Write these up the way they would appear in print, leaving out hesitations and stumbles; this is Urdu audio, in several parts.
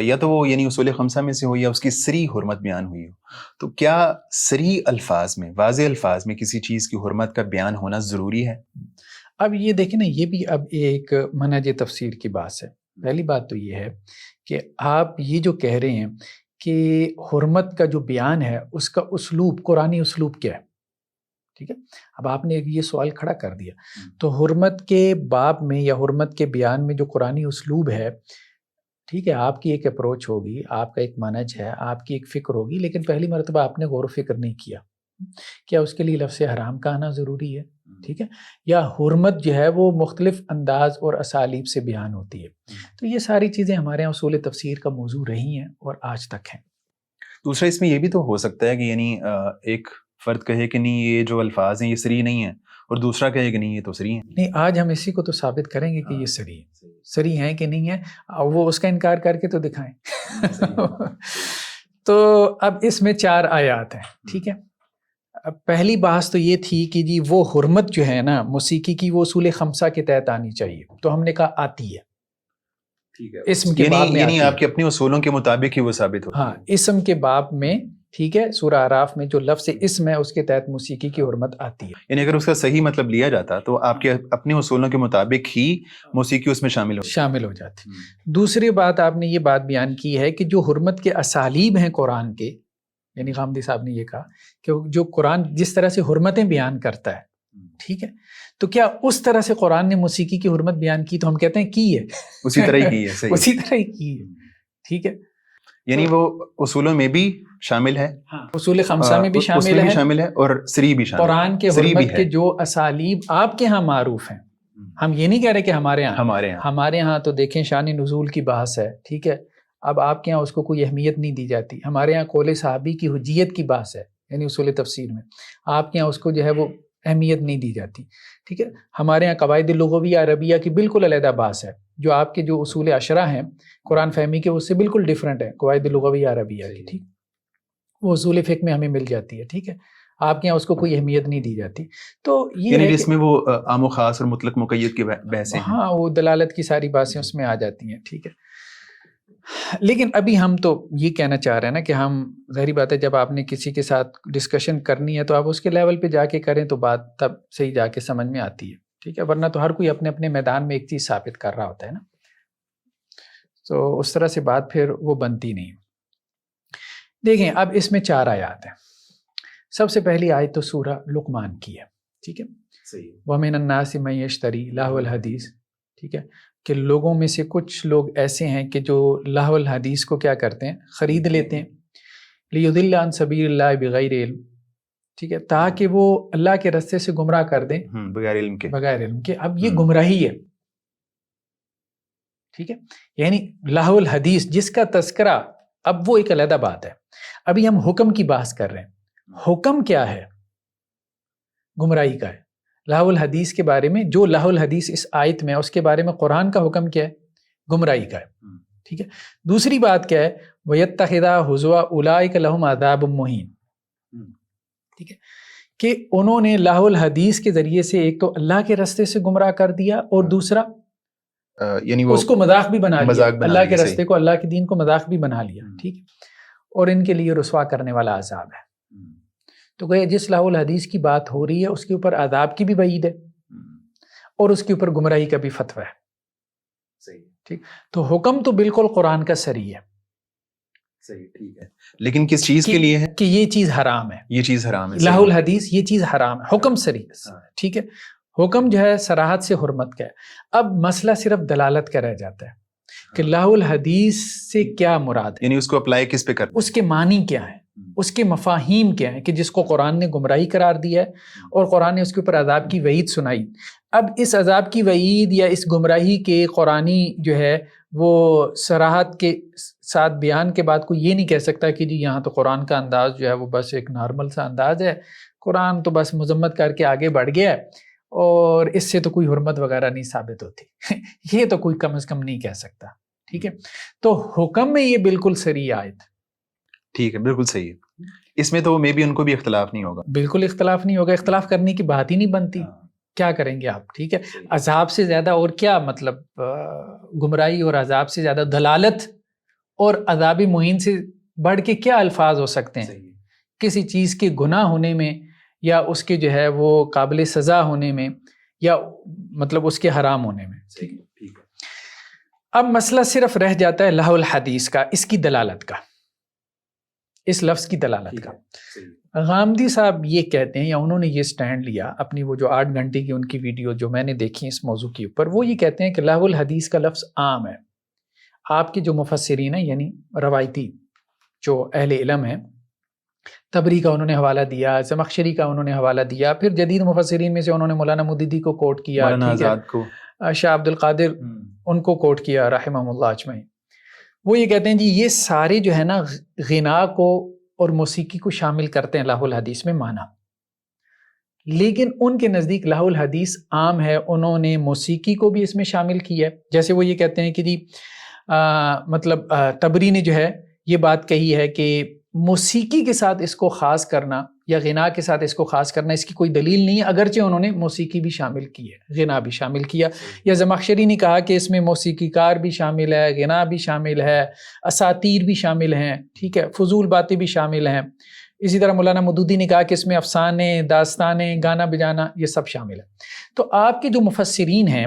یا تو وہ یعنی اصول خمسہ میں سے ہو یا اس کی صریح حرمت بیان ہوئی ہو. تو کیا صریح الفاظ میں، واضح الفاظ میں کسی چیز کی حرمت کا بیان ہونا ضروری ہے؟ اب یہ دیکھیں نا، یہ بھی اب ایک منہج تفسیر کی بات ہے. پہلی بات تو یہ ہے کہ آپ یہ جو کہہ رہے ہیں کہ حرمت کا جو بیان ہے اس کا اسلوب، قرآنی اسلوب کیا ہے. ٹھیک ہے، اب آپ نے یہ سوال کھڑا کر دیا. تو حرمت کے باب میں یا حرمت کے بیان میں جو قرآنی اسلوب ہے، ٹھیک ہے، آپ کی ایک اپروچ ہوگی، آپ کا ایک منہج ہے، آپ کی ایک فکر ہوگی، لیکن پہلی مرتبہ آپ نے غور و فکر نہیں کیا اس کے لیے لفظ حرام کا آنا ضروری ہے. ٹھیک ہے، یا حرمت جو ہے وہ مختلف انداز اور اسالیب سے بیان ہوتی ہے. تو یہ ساری چیزیں ہمارے یہاں اصول تفسیر کا موضوع رہی ہیں اور آج تک ہیں. دوسرا اس میں یہ بھی تو ہو سکتا ہے کہ یعنی ایک فرد کہے کہ نہیں یہ جو الفاظ ہیں یہ صریح نہیں ہیں، اور دوسرا کہے کہ نہیں یہ تو صریح ہیں. نہیں، آج ہم اسی کو تو ثابت کریں گے کہ یہ صریح ہیں کہ نہیں ہیں. وہ اس کا انکار کر کے تو دکھائیں. تو اب اس میں 4 آیات ہیں. ٹھیک ہے، اب پہلی بحث تو یہ تھی کہ جی وہ حرمت جو ہے نا موسیقی کی، وہ اصول خمسہ کے تحت آنی چاہیے. تو ہم نے کہا آتی ہے. ٹھیک ہے، اسم کے باب میں یعنی آپ کے اپنے اصولوں کے مطابق ہی وہ ثابت ہو. ہاں، اسم کے باب میں، ٹھیک ہے، سورہ اعراف میں جو لفظ اسم ہے اس کے تحت موسیقی کی حرمت آتی ہے. یعنی اگر اس کا صحیح مطلب لیا جاتا تو آپ کے اپنے اصولوں کے مطابق ہی موسیقی اس میں شامل ہو جاتی. دوسری بات آپ نے یہ بات بیان کی ہے کہ جو حرمت کے اسالیب ہیں قرآن کے، یعنی غامدی صاحب نے یہ کہا کہ جو قرآن جس طرح سے حرمتیں بیان کرتا ہے، ٹھیک ہے، تو کیا اس طرح سے قرآن نے موسیقی کی حرمت بیان کی؟ تو ہم کہتے ہیں کی ہے، اسی طرح ہی کی ہے. صحیح، اسی طرح ہی کی ہے. ٹھیک ہے، یعنی وہ اصولوں میں بھی شامل ہے، اصول خمسہ میں بھی شامل ہے اور صریح بھی شامل ہے. قرآن کے حرمت کے جو اسالیب آپ کے ہاں معروف ہیں، ہم یہ نہیں کہہ رہے کہ ہمارے ہاں تو دیکھیں شان نزول کی بحث ہے. ٹھیک ہے، اب آپ کے ہاں اس کو کوئی اہمیت نہیں دی جاتی. ہمارے ہاں قول صحابی کی حجیت کی بحث ہے، یعنی اصول تفسیر میں. آپ کے ہاں اس کو جو ہے وہ اہمیت نہیں دی جاتی. ٹھیک ہے، ہمارے ہاں قواعد لغویہ عربیہ کی بالکل علیحدہ بحث ہے. جو آپ کے جو اصول عشرہ ہیں قرآن فہمی کے، اس سے بالکل ڈیفرنٹ ہے قواعد لغویہ عربیہ کی. ٹھیک، وہ اصول فقہ میں ہمیں مل جاتی ہے. ٹھیک ہے، آپ کے یہاں اس کو کوئی اہمیت نہیں دی جاتی. تو یہ یعنی جس میں وہ عام و خاص اور مطلق مقید کی بحثیں ہیں، ہاں، وہ دلالت کی ساری باتیں اس میں آ جاتی ہیں. ٹھیک ہے، لیکن ابھی ہم تو یہ کہنا چاہ رہے ہیں نا کہ ہم، ظاہری بات ہے جب آپ نے کسی کے ساتھ ڈسکشن کرنی ہے تو آپ اس کے لیول پہ جا کے کریں تو بات تب صحیح جا کے سمجھ میں آتی ہے. ٹھیک ہے، ورنہ تو ہر کوئی اپنے اپنے میدان میں ایک چیز ثابت کر رہا ہوتا ہے نا، تو اس طرح سے بات پھر وہ بنتی نہیں. دیکھیں اب اس میں 4 آیات ہیں. سب سے پہلی آیت تو سورہ لقمان کی ہے. ٹھیک ہے، وَمِنَ النَّاسِ مَن يَشْتَرِي لَهْوَ الْحَدِيثِ. ٹھیک ہے، کہ لوگوں میں سے کچھ لوگ ایسے ہیں کہ جو لہو الحدیث کو کیا کرتے ہیں، خرید لیتے ہیں. لِيُضِلَّ عَن سَبِيلِ اللَّهِ بِغَيْرِ علم. ٹھیک ہے، تاکہ وہ اللہ کے راستے سے گمراہ کر دیں بغیر علم کے. اب یہ گمراہی ہے. ٹھیک ہے، یعنی لہو الحدیث جس کا تذکرہ، اب وہ ایک علیحدہ بات ہے. ابھی ہم حکم کی بحث کر رہے ہیں. حکم کیا ہے؟ گمراہی کا ہے. لہو الحدیث کے بارے میں، جو لہو الحدیث اس آیت میں، اس کے بارے میں قرآن کا حکم کیا ہے؟ گمراہی کا ہے. ٹھیک ہے، دوسری بات کیا ہے؟ وَيَتَّخِذَا هُزُوًا أُولَٰئِكَ لَهُمْ عَذَابٌ مُّهِينٌ. ٹھیک ہے، کہ انہوں نے لہو الحدیث کے ذریعے سے ایک تو اللہ کے راستے سے گمراہ کر دیا، اور دوسرا یعنی اس کو مذاق بھی بنا لیا، اللہ کے راستے کو، اللہ کے دین کو مذاق بھی بنا لیا. ٹھیک ہے، اور ان کے لیے رسوا کرنے والا عذاب ہے. تو کہ جس لہو الحدیث کی بات ہو رہی ہے اس کے اوپر عذاب کی بھی وعید ہے، اور اس کے اوپر گمراہی کا بھی فتویٰ ہے. ٹھیک، تو حکم تو بالکل قرآن کا صریح ہے. صحیح، ٹھیک ہے، لیکن کس چیز کے لیے ہے؟ کہ یہ چیز حرام ہے، یہ چیز حرام ہے. لہو الحدیث یہ چیز حرام ہے، حکم صریح. ٹھیک ہے، حکم جو ہے صراحت سے حرمت کا ہے. اب مسئلہ صرف دلالت کا رہ جاتا ہے کہ لہو الحدیث سے کیا مراد ہے، یعنی اس کو اپلائی کس پہ کرنا، اس کے معنی کیا ہے، اس کے مفاہیم کیا ہیں، کہ جس کو قرآن نے گمراہی قرار دیا ہے اور قرآن نے اس کے اوپر عذاب کی وعید سنائی. اب اس عذاب کی وعید یا اس گمراہی کے قرآنی جو ہے وہ صراحت کے ساتھ بیان کے بعد کوئی یہ نہیں کہہ سکتا کہ جی یہاں تو قرآن کا انداز جو ہے وہ بس ایک نارمل سا انداز ہے، قرآن تو بس مذمت کر کے آگے بڑھ گیا ہے اور اس سے تو کوئی حرمت وغیرہ نہیں ثابت ہوتی. یہ تو کوئی کم از کم نہیں کہہ سکتا. ٹھیک ہے، تو حکم میں یہ بالکل صریح آیت. ٹھیک ہے، بالکل صحیح ہے. اس میں تو مے بی ان کو بھی اختلاف نہیں ہوگا، بالکل اختلاف نہیں ہوگا. اختلاف کرنے کی بات ہی نہیں بنتی. کیا کریں گے آپ؟ ٹھیک ہے، عذاب سے زیادہ اور کیا، مطلب گمراہی اور عذاب سے زیادہ دلالت اور عذاب مہین سے بڑھ کے کیا الفاظ ہو سکتے ہیں کسی چیز کے گناہ ہونے میں، یا اس کے جو ہے وہ قابل سزا ہونے میں، یا مطلب اس کے حرام ہونے میں. ٹھیک ہے. اب مسئلہ صرف رہ جاتا ہے لہو الحدیث کا، اس کی دلالت کا، اس لفظ کی دلالت کا. غامدی صاحب یہ کہتے ہیں، یا انہوں نے یہ سٹینڈ لیا اپنی وہ جو 8 گھنٹے کی ان کی ویڈیو جو میں نے دیکھی اس موضوع کے اوپر، وہ یہ کہتے ہیں کہ لہو الحدیث کا لفظ عام ہے. آپ کے جو مفسرین ہیں، یعنی روایتی جو اہل علم ہیں، تبری کا انہوں نے حوالہ دیا، زمخشری کا انہوں نے حوالہ دیا، پھر جدید مفسرین میں سے انہوں نے مولانا مدیدی کو کوٹ کیا، مولانا آزاد کو، شاہ عبد القادر ان کو کوٹ کیا رحمہ اللہ اجمعین. وہ یہ کہتے ہیں جی یہ سارے جو ہے نا غنا کو اور موسیقی کو شامل کرتے ہیں لہو الحدیث میں معنی، لیکن ان کے نزدیک لہو الحدیث عام ہے. انہوں نے موسیقی کو بھی اس میں شامل کیا ہے. جیسے وہ یہ کہتے ہیں کہ جی مطلب تبری نے جو ہے یہ بات کہی ہے کہ موسیقی کے ساتھ اس کو خاص کرنا یا غنا کے ساتھ اس کو خاص کرنا اس کی کوئی دلیل نہیں ہے، اگرچہ انہوں نے موسیقی بھی شامل کی ہے، غنا بھی شامل کیا. یا زمخشری نے کہا کہ اس میں موسیقی کار بھی شامل ہے، غنا بھی شامل ہے، اساطیر بھی شامل ہیں، ٹھیک ہے، فضول باتیں بھی شامل ہیں. اسی طرح مولانا مودودی نے کہا کہ اس میں افسانے، داستانیں، گانا بجانا یہ سب شامل ہے. تو آپ کے جو مفسرین ہیں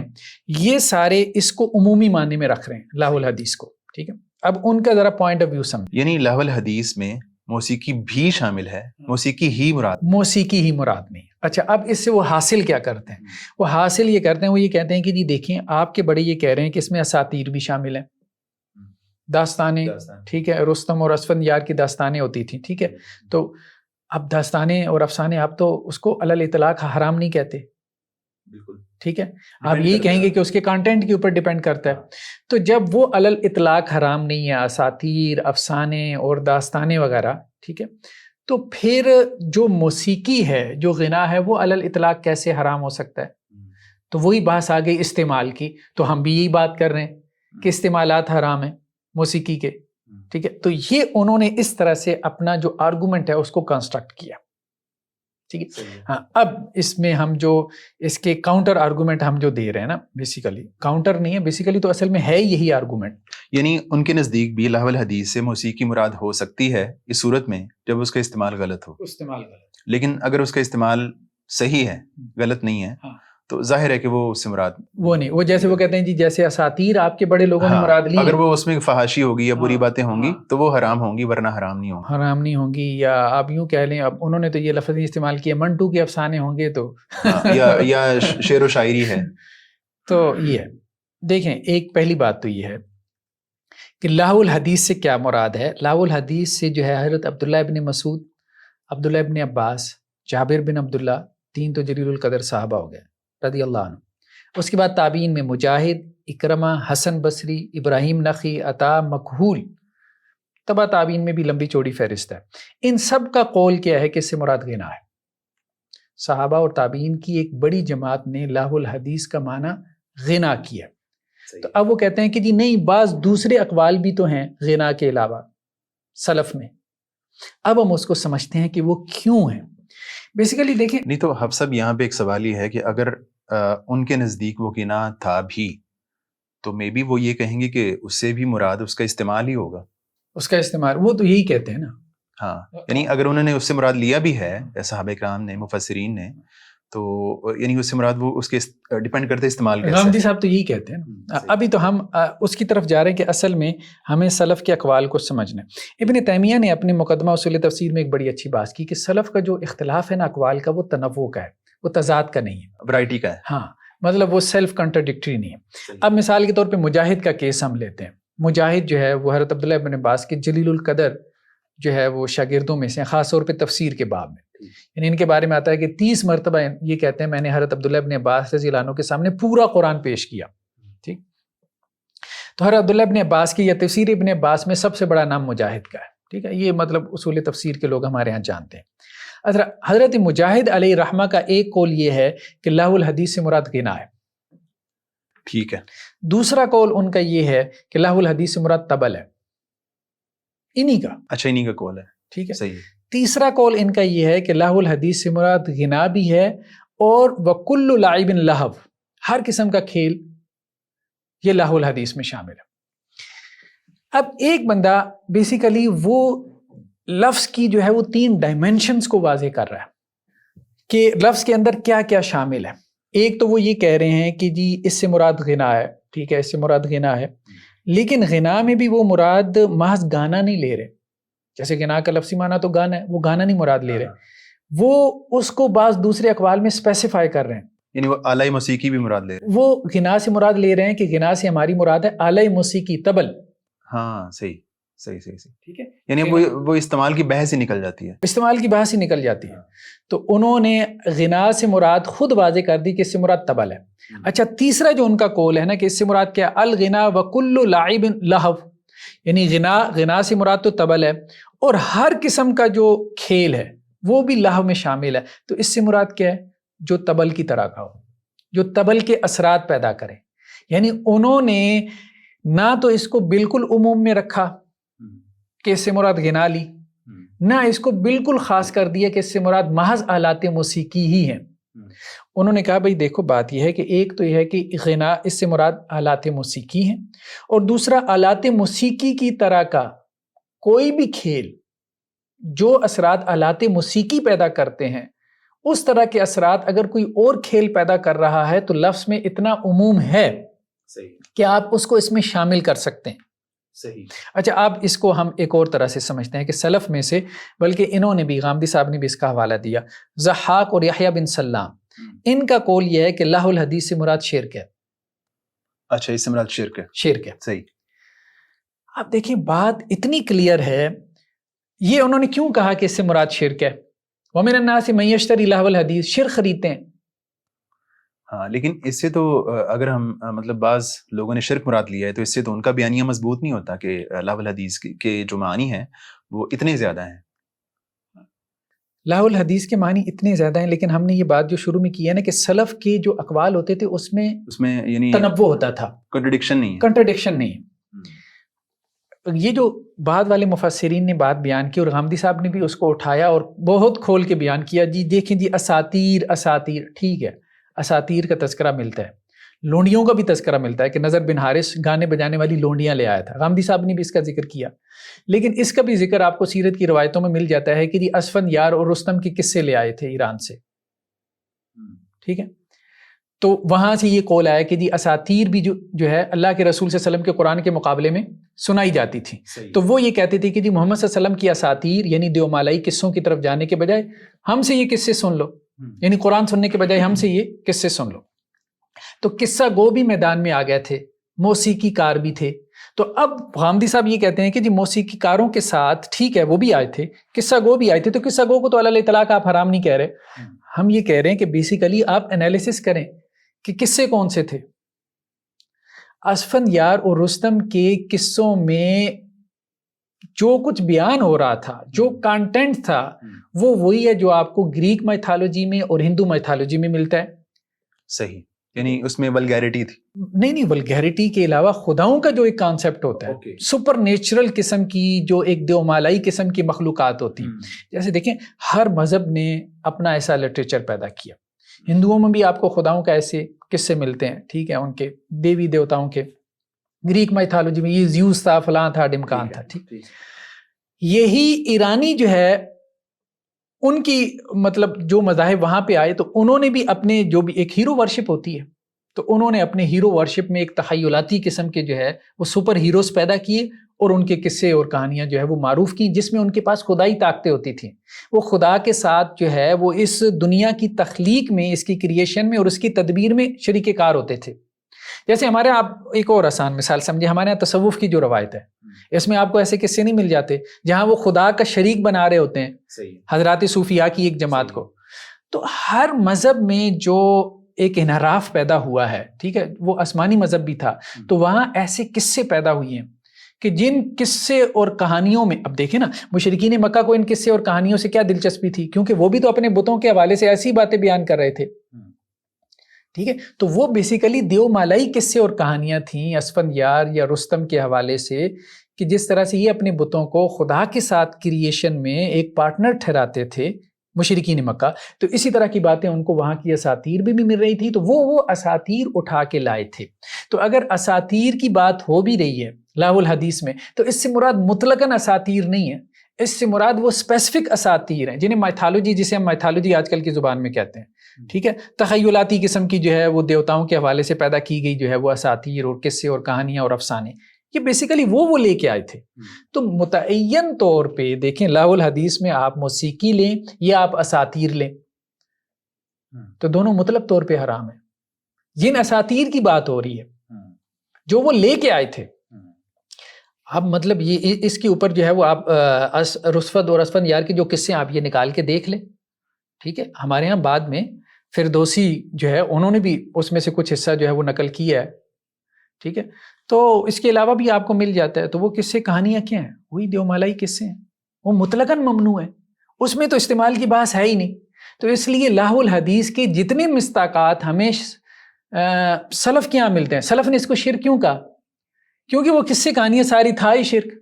یہ سارے اس کو عمومی معنی میں رکھ رہے ہیں لہو الحدیث کو. ٹھیک ہے، اب ان کا ذرا پوائنٹ آف ویو سمجھ. یعنی لہو الحدیث میں موسیقی بھی شامل ہے، موسیقی ہی مراد، موسیقی ہی مراد نہیں. اچھا، اب اس سے وہ حاصل کیا کرتے ہیں؟ وہ حاصل یہ کرتے ہیں، وہ یہ کہتے ہیں کہ جی دیکھیں آپ کے بڑے یہ کہہ رہے ہیں کہ اس میں اساطیر بھی شامل ہیں، داستانیں، ٹھیک ہے، رستم اور اسفندیار کی داستانیں ہوتی تھیں، ٹھیک ہے. تو اب داستانیں اور افسانے آپ تو اس کو علی الاطلاق حرام نہیں کہتے، بالکل ٹھیک ہے، آپ یہی کہیں گے کہ اس کے کانٹینٹ کے اوپر ڈیپینڈ کرتا ہے. تو جب وہ علی الاطلاق حرام نہیں ہے، اساطیر، افسانے اور داستانیں وغیرہ، ٹھیک ہے، تو پھر جو موسیقی ہے، جو غنا ہے، وہ علی الاطلاق کیسے حرام ہو سکتا ہے؟ تو وہی بحث آ گئی استعمال کی. تو ہم بھی یہی بات کر رہے ہیں کہ استعمالات حرام ہیں موسیقی کے، ٹھیک ہے. تو یہ انہوں نے اس طرح سے اپنا جو آرگومنٹ ہے اس کو کنسٹرکٹ کیا، ٹھیک ہے. ہاں، اب اس میں ہم جو اس کے کاؤنٹر آرگومنٹ ہم جو دے رہے ہیں نا، بیسیکلی کاؤنٹر نہیں ہے، بیسیکلی تو اصل میں ہے یہی آرگومنٹ. یعنی ان کے نزدیک بھی لہو الحدیث سے موسیقی مراد ہو سکتی ہے اس صورت میں جب اس کا استعمال غلط ہو. لیکن اگر اس کا استعمال صحیح ہے، غلط نہیں ہے، تو ظاہر ہے کہ وہ اس سے مراد وہ نہیں. وہ جیسے وہ کہتے ہیں جی جیسے اساطیر آپ کے بڑے لوگوں نے مراد لی، اگر وہ اس میں فحاشی ہوگی یا بری باتیں ہوں گی تو وہ حرام ہوں گی، ورنہ حرام نہیں ہوں گی. حرام نہیں ہوں گی. یا آپ یوں کہہ لیں، اب انہوں نے تو یہ لفظ نہیں استعمال کیا، منٹو کے افسانے ہوں گے تو یا شعر و شاعری ہے. تو یہ ہے، دیکھیں ایک پہلی بات تو یہ ہے کہ لہو الحدیث سے کیا مراد ہے. لہو الحدیث سے جو ہے حضرت عبداللہ ابن مسعود، عبداللہ ابن عباس، جابر بن عبداللہ، 3 تو جلیل القدر صحابہ ہو گئے رضی اللہ عنہ. اس کے بعد تابعین میں مجاہد، اکرمہ، حسن بصری، ابراہیم نخعی، عطا، مکحول، تبع تابعین میں بھی لمبی چوڑی فہرست ہے. ان سب کا قول کیا ہے کہ اس سے مراد غنا ہے. صحابہ اور تابعین کی ایک بڑی جماعت نے لہو الحدیث کا معنی غنا کیا. تو اب وہ کہتے ہیں کہ جی نہیں، بعض دوسرے اقوال بھی تو ہیں غنا کے علاوہ سلف میں. اب ہم اس کو سمجھتے ہیں کہ وہ کیوں ہیں. بیسیکلی دیکھیں، نہیں تو حب صاحب یہاں پہ ایک سوال یہ ہے کہ اگر ان کے نزدیک وہ غنا تھا بھی تو مے بی وہ یہ کہیں گے کہ اس سے بھی مراد اس کا استعمال ہی ہوگا. اس کا استعمال، وہ تو یہی کہتے ہیں نا. ہاں، یعنی اگر انہوں نے اس سے مراد لیا بھی ہے صحابہ کرام نے، مفسرین نے، تو یعنی اس سے مراد وہ اس کے ڈیپینڈ کرتے استعمال کیسے. غامدی صاحب تو یہی کہتے ہیں نا. ابھی تو ہم اس کی طرف جا رہے ہیں کہ اصل میں ہمیں سلف کے اقوال کو سمجھنا ہے. ابن تیمیہ نے اپنے مقدمہ اصول تفسیر میں ایک بڑی اچھی بات کی کہ سلف کا جو اختلاف ہے نا اقوال کا، وہ تنوع کا ہے، وہ تضاد کا نہیں ہے، ورائٹی کا ہے. ہاں، مطلب وہ سیلف کنٹرڈکٹری نہیں ہے. اب مثال کے طور پہ مجاہد کا کیس ہم لیتے ہیں. مجاہد جو ہے وہ حضرت عبداللہ ابن عباس کے جلیل القدر جو ہے وہ شاگردوں میں سے، خاص طور پہ تفسیر کے باب میں. یعنی ان کے بارے میں آتا ہے کہ 30 مرتبہ یہ کہتے ہیں میں نے حضرت عبداللہ ابن عباس رضی اللہ عنہ کے سامنے پورا قرآن پیش کیا. ٹھیک، تو حضرت عبداللہ ابن عباس کی یا تفسیر ابن عباس میں سب سے بڑا نام مجاہد کا ہے. ٹھیک ہے، یہ مطلب اصول تفسیر کے لوگ ہمارے ہاں جانتے ہیں. حضرت مجاہد علیہ رحمہ کا ایک قول یہ ہے کہ لہو الحدیث سے مراد غنا ہے. ٹھیک ہے. دوسرا قول ان کا یہ ہے کہ لہو الحدیث سے مراد طبل ہے، انہی کا. اچھا، انہی کا قول ہے. ٹھیک ہے، صحیح. تیسرا قول ان کا یہ ہے کہ لہو الحدیث سے مراد غنا بھی ہے، اور وَكُلُّ لَعِبٍ لَہَو، ہر قسم کا کھیل یہ لہو الحدیث میں شامل ہے. اب ایک بندہ بیسیکلی وہ لفظ کی جو ہے وہ 3 ڈائمینشنز کو واضح کر رہا ہے کہ لفظ کے اندر کیا کیا شامل ہے. ایک تو وہ یہ کہہ رہے ہیں کہ جی اس سے مراد غنا ہے، ٹھیک ہے، اس سے مراد غنا ہے، لیکن غنا میں بھی وہ مراد محض گانا نہیں لے رہے. جیسے غنا کا لفظی معنی تو گانا ہے، وہ گانا نہیں مراد لے رہے، وہ اس کو بعض دوسرے اقوال میں اسپیسیفائی کر رہے ہیں، یعنی وہ اعلی موسیقی بھی مراد لے رہے ہیں. وہ غنا سے مراد لے رہے ہیں کہ غنا سے ہماری مراد ہے اعلی موسیقی، طبل. ہاں صحیح صحیح صحیح صحیح، ٹھیک ہے، یعنی وہ استعمال کی بحث ہی نکل جاتی ہے، استعمال کی بحث ہی نکل جاتی ہے. تو انہوں نے غنا سے مراد خود واضح کر دی کہ اس سے مراد طبل ہے. اچھا، تیسرا جو ان کا قول ہے نا کہ اس سے مراد کیا، الغنا وکل لعب لہو، یعنی غنا سے مراد تو طبل ہے اور ہر قسم کا جو کھیل ہے وہ بھی لہو میں شامل ہے. تو اس سے مراد کیا ہے، جو طبل کی طرح کا ہو، جو طبل کے اثرات پیدا کرے. یعنی انہوں نے نہ تو اس کو بالکل عموم میں رکھا کہ اس سے مراد غنا لی، نہ اس کو بالکل خاص کر دیا کہ اس سے مراد محض آلات موسیقی ہی ہیں. انہوں نے کہا بھئی دیکھو بات یہ ہے کہ ایک تو یہ ہے کہ غنا اس سے مراد آلات موسیقی ہیں، اور دوسرا آلات موسیقی کی طرح کا کوئی بھی کھیل جو اثرات آلات موسیقی پیدا کرتے ہیں اس طرح کے اثرات اگر کوئی اور کھیل پیدا کر رہا ہے تو لفظ میں اتنا عموم ہے کہ آپ اس کو اس میں شامل کر سکتے ہیں. صحیح. اچھا، اب اس کو ہم ایک اور طرح سے سمجھتے ہیں کہ سلف میں سے، بلکہ انہوں نے بھی، غامدی صاحب نے بھی اس کا حوالہ دیا، ضحاک اور یحییٰ بن سلام، ان کا قول یہ ہے کہ لہو الحدیث سے مراد شرک ہے. اچھا، اس سے مراد شرک ہے. شرک ہے. صحیح. اب دیکھیں بات اتنی کلیئر ہے. یہ انہوں نے کیوں کہا کہ اس سے مراد شرک ہے؟ وَمِنَ النَّاسِ مَن يَشْتَرِي لَهْوَ الْحَدِيثِ، شرک خریدتے ہیں. ہاں، لیکن اس سے تو اگر ہم مطلب بعض لوگوں نے شرک مراد لیا ہے تو اس سے تو ان کا بیانیہ مضبوط نہیں ہوتا کہ لہو الحدیث کے جو معنی ہیں وہ اتنے زیادہ ہیں. لہو الحدیث کے معنی اتنے زیادہ ہیں، لیکن ہم نے یہ بات جو شروع میں کی ہے نا کہ سلف کے جو اقوال ہوتے تھے اس میں یعنی تنوع ہوتا تھا، کنٹرڈکشن نہیں ہے. کنٹرڈکشن نہیں ہے. یہ جو بعد والے مفسرین نے بات بیان کی اور غامدی صاحب نے بھی اس کو اٹھایا اور بہت کھول کے بیان کیا، جی دیکھیں جی اساطیر، ٹھیک ہے، اساطیر کا تذکرہ ملتا ہے، لونڈیوں کا بھی تذکرہ ملتا ہے کہ نضر بن حارث گانے بجانے والی لونڈیاں لے آیا تھا. غامدی صاحب نے بھی اس کا ذکر کیا، لیکن اس کا بھی ذکر آپ کو سیرت کی روایتوں میں مل جاتا ہے کہ جی اسفندیار اور رستم کے قصے لے آئے تھے ایران سے. ٹھیک ہے، تو وہاں سے یہ قول آیا کہ جی اساطیر بھی جو ہے اللہ کے رسول صلی اللہ علیہ وسلم کے قرآن کے مقابلے میں سنائی جاتی تھی. تو وہ یہ کہتے تھے کہ جی محمد صلی اللہ علیہ وسلم کی اساطیر یعنی دیومالائی قصوں کی طرف جانے کے بجائے ہم سے یہ قصے سن لو، یعنی قرآن سننے کے بجائے ہم سے یہ قصے سن لو. تو قصہ گو بھی میدان میں آ گئے تھے، موسیقی کار بھی تھے. تو اب غامدی صاحب یہ کہتے ہیں کہ جی موسیقی کاروں کے ساتھ ٹھیک ہے وہ بھی آئے تھے، قصہ گو بھی آئے تھے، تو قصہ گو کو تو علی اطلاق آپ حرام نہیں کہہ رہے. ہم یہ کہہ رہے ہیں کہ بیسیکلی آپ انالیسس کریں کہ قصے کون سے تھے. اسفندیار اور رستم کے قصوں میں جو کچھ بیان ہو رہا تھا، جو کانٹینٹ تھا، وہ وہی ہے جو آپ کو گریک مائتھالوجی میں اور ہندو مائتھالوجی میں ملتا ہے. صحیح، یعنی اس میں ولگیرٹی تھی. نہیں، ولگیرٹی کے علاوہ خداؤں کا جو ایک کانسیپٹ ہوتا ہے، سپر نیچرل قسم کی جو ایک دیومالائی قسم کی مخلوقات ہوتی ہیں. جیسے دیکھیں ہر مذہب نے اپنا ایسا لٹریچر پیدا کیا. ہندوؤں میں بھی آپ کو خداؤں کا ایسے قصے ملتے ہیں، ٹھیک ہے، ان کے دیوی دیوتاؤں کے. گریک مائتھالوجی میں یہ زیوس تھا، فلاں تھا، ڈمکان تھا. ٹھیک، یہی ایرانی جو ہے ان کی مطلب جو مذاہب وہاں پہ آئے تو انہوں نے بھی اپنے جو بھی ایک ہیرو ورشپ ہوتی ہے، تو انہوں نے اپنے ہیرو ورشپ میں ایک تخیلاتی قسم کے جو ہے وہ سپر ہیروز پیدا کیے اور ان کے قصے اور کہانیاں جو ہے وہ معروف کی، جس میں ان کے پاس خدائی طاقتیں ہوتی تھیں. وہ خدا کے ساتھ جو ہے وہ اس دنیا کی تخلیق میں، اس کی کریشن میں اور اس کی تدبیر میں شریک کار ہوتے تھے. جیسے ہمارے آپ ایک اور آسان مثال سمجھے، ہمارے یہاں تصوف کی جو روایت ہے اس میں آپ کو ایسے قصے نہیں مل جاتے جہاں وہ خدا کا شریک بنا رہے ہوتے ہیں حضرات صوفیاء کی ایک جماعت کو. تو ہر مذہب میں جو ایک انحراف پیدا ہوا ہے، ٹھیک ہے، وہ آسمانی مذہب بھی تھا، تو وہاں ایسے قصے پیدا ہوئے ہیں کہ جن قصے اور کہانیوں میں، اب دیکھیں نا مشرکین مکہ کو ان قصے اور کہانیوں سے کیا دلچسپی تھی، کیونکہ وہ بھی تو اپنے بتوں کے حوالے سے ایسی باتیں بیان کر رہے تھے. ٹھیک ہے، تو وہ بیسیکلی دیومالائی قصے اور کہانیاں تھیں اسفندیار یا رستم کے حوالے سے، کہ جس طرح سے یہ اپنے بتوں کو خدا کے ساتھ کریشن میں ایک پارٹنر ٹھہراتے تھے مشرکین مکہ. تو اسی طرح کی باتیں ان کو وہاں کی اساطیر بھی مل رہی تھی، تو وہ اساطیر اٹھا کے لائے تھے. تو اگر اساطیر کی بات ہو بھی رہی ہے لاہ الحدیث میں. تو اس سے مراد مطلقاً اساطیر نہیں ہے، اس سے مراد وہ اسپیسیفک اساطیر ہیں جنہیں مائتھالوجی، جسے ہم مائتھالوجی آج کل کی زبان میں کہتے ہیں. ٹھیک ہے، تخیلاتی قسم کی جو ہے وہ دیوتاؤں کے حوالے سے پیدا کی گئی جو ہے وہ اساطیر اور قصے اور کہانیاں اور افسانے، یہ بیسیکلی وہ لے کے آئے تھے. تو متعین طور پہ دیکھیں لاہ الحدیث میں آپ موسیقی لیں یا آپ اساطیر لیں تو دونوں مطلب طور پہ حرام ہیں. جن اساطیر کی بات ہو رہی ہے جو وہ لے کے آئے تھے، اب مطلب یہ اس کے اوپر جو ہے وہ آپ رسفت اور اسفند یار کے جو قصے آپ یہ نکال کے دیکھ لیں. ٹھیک ہے، ہمارے ہاں بعد میں فردوسی جو ہے انہوں نے بھی اس میں سے کچھ حصہ جو ہے وہ نقل کیا ہے. ٹھیک ہے، تو اس کے علاوہ بھی آپ کو مل جاتا ہے. تو وہ قصے کہانیاں کیا ہیں؟ وہی دیومالائی قصے ہیں، وہ مطلقاً ممنوع ہیں، اس میں تو استعمال کی بحث ہے ہی نہیں. تو اس لیے لاہ الحدیث کے جتنے مصداقات ہمیں سلف کے یہاں ملتے ہیں، سلف نے اس کو شرک کیوں کہا؟ کیونکہ وہ قصے کہانیاں ساری تھا ہی شرک.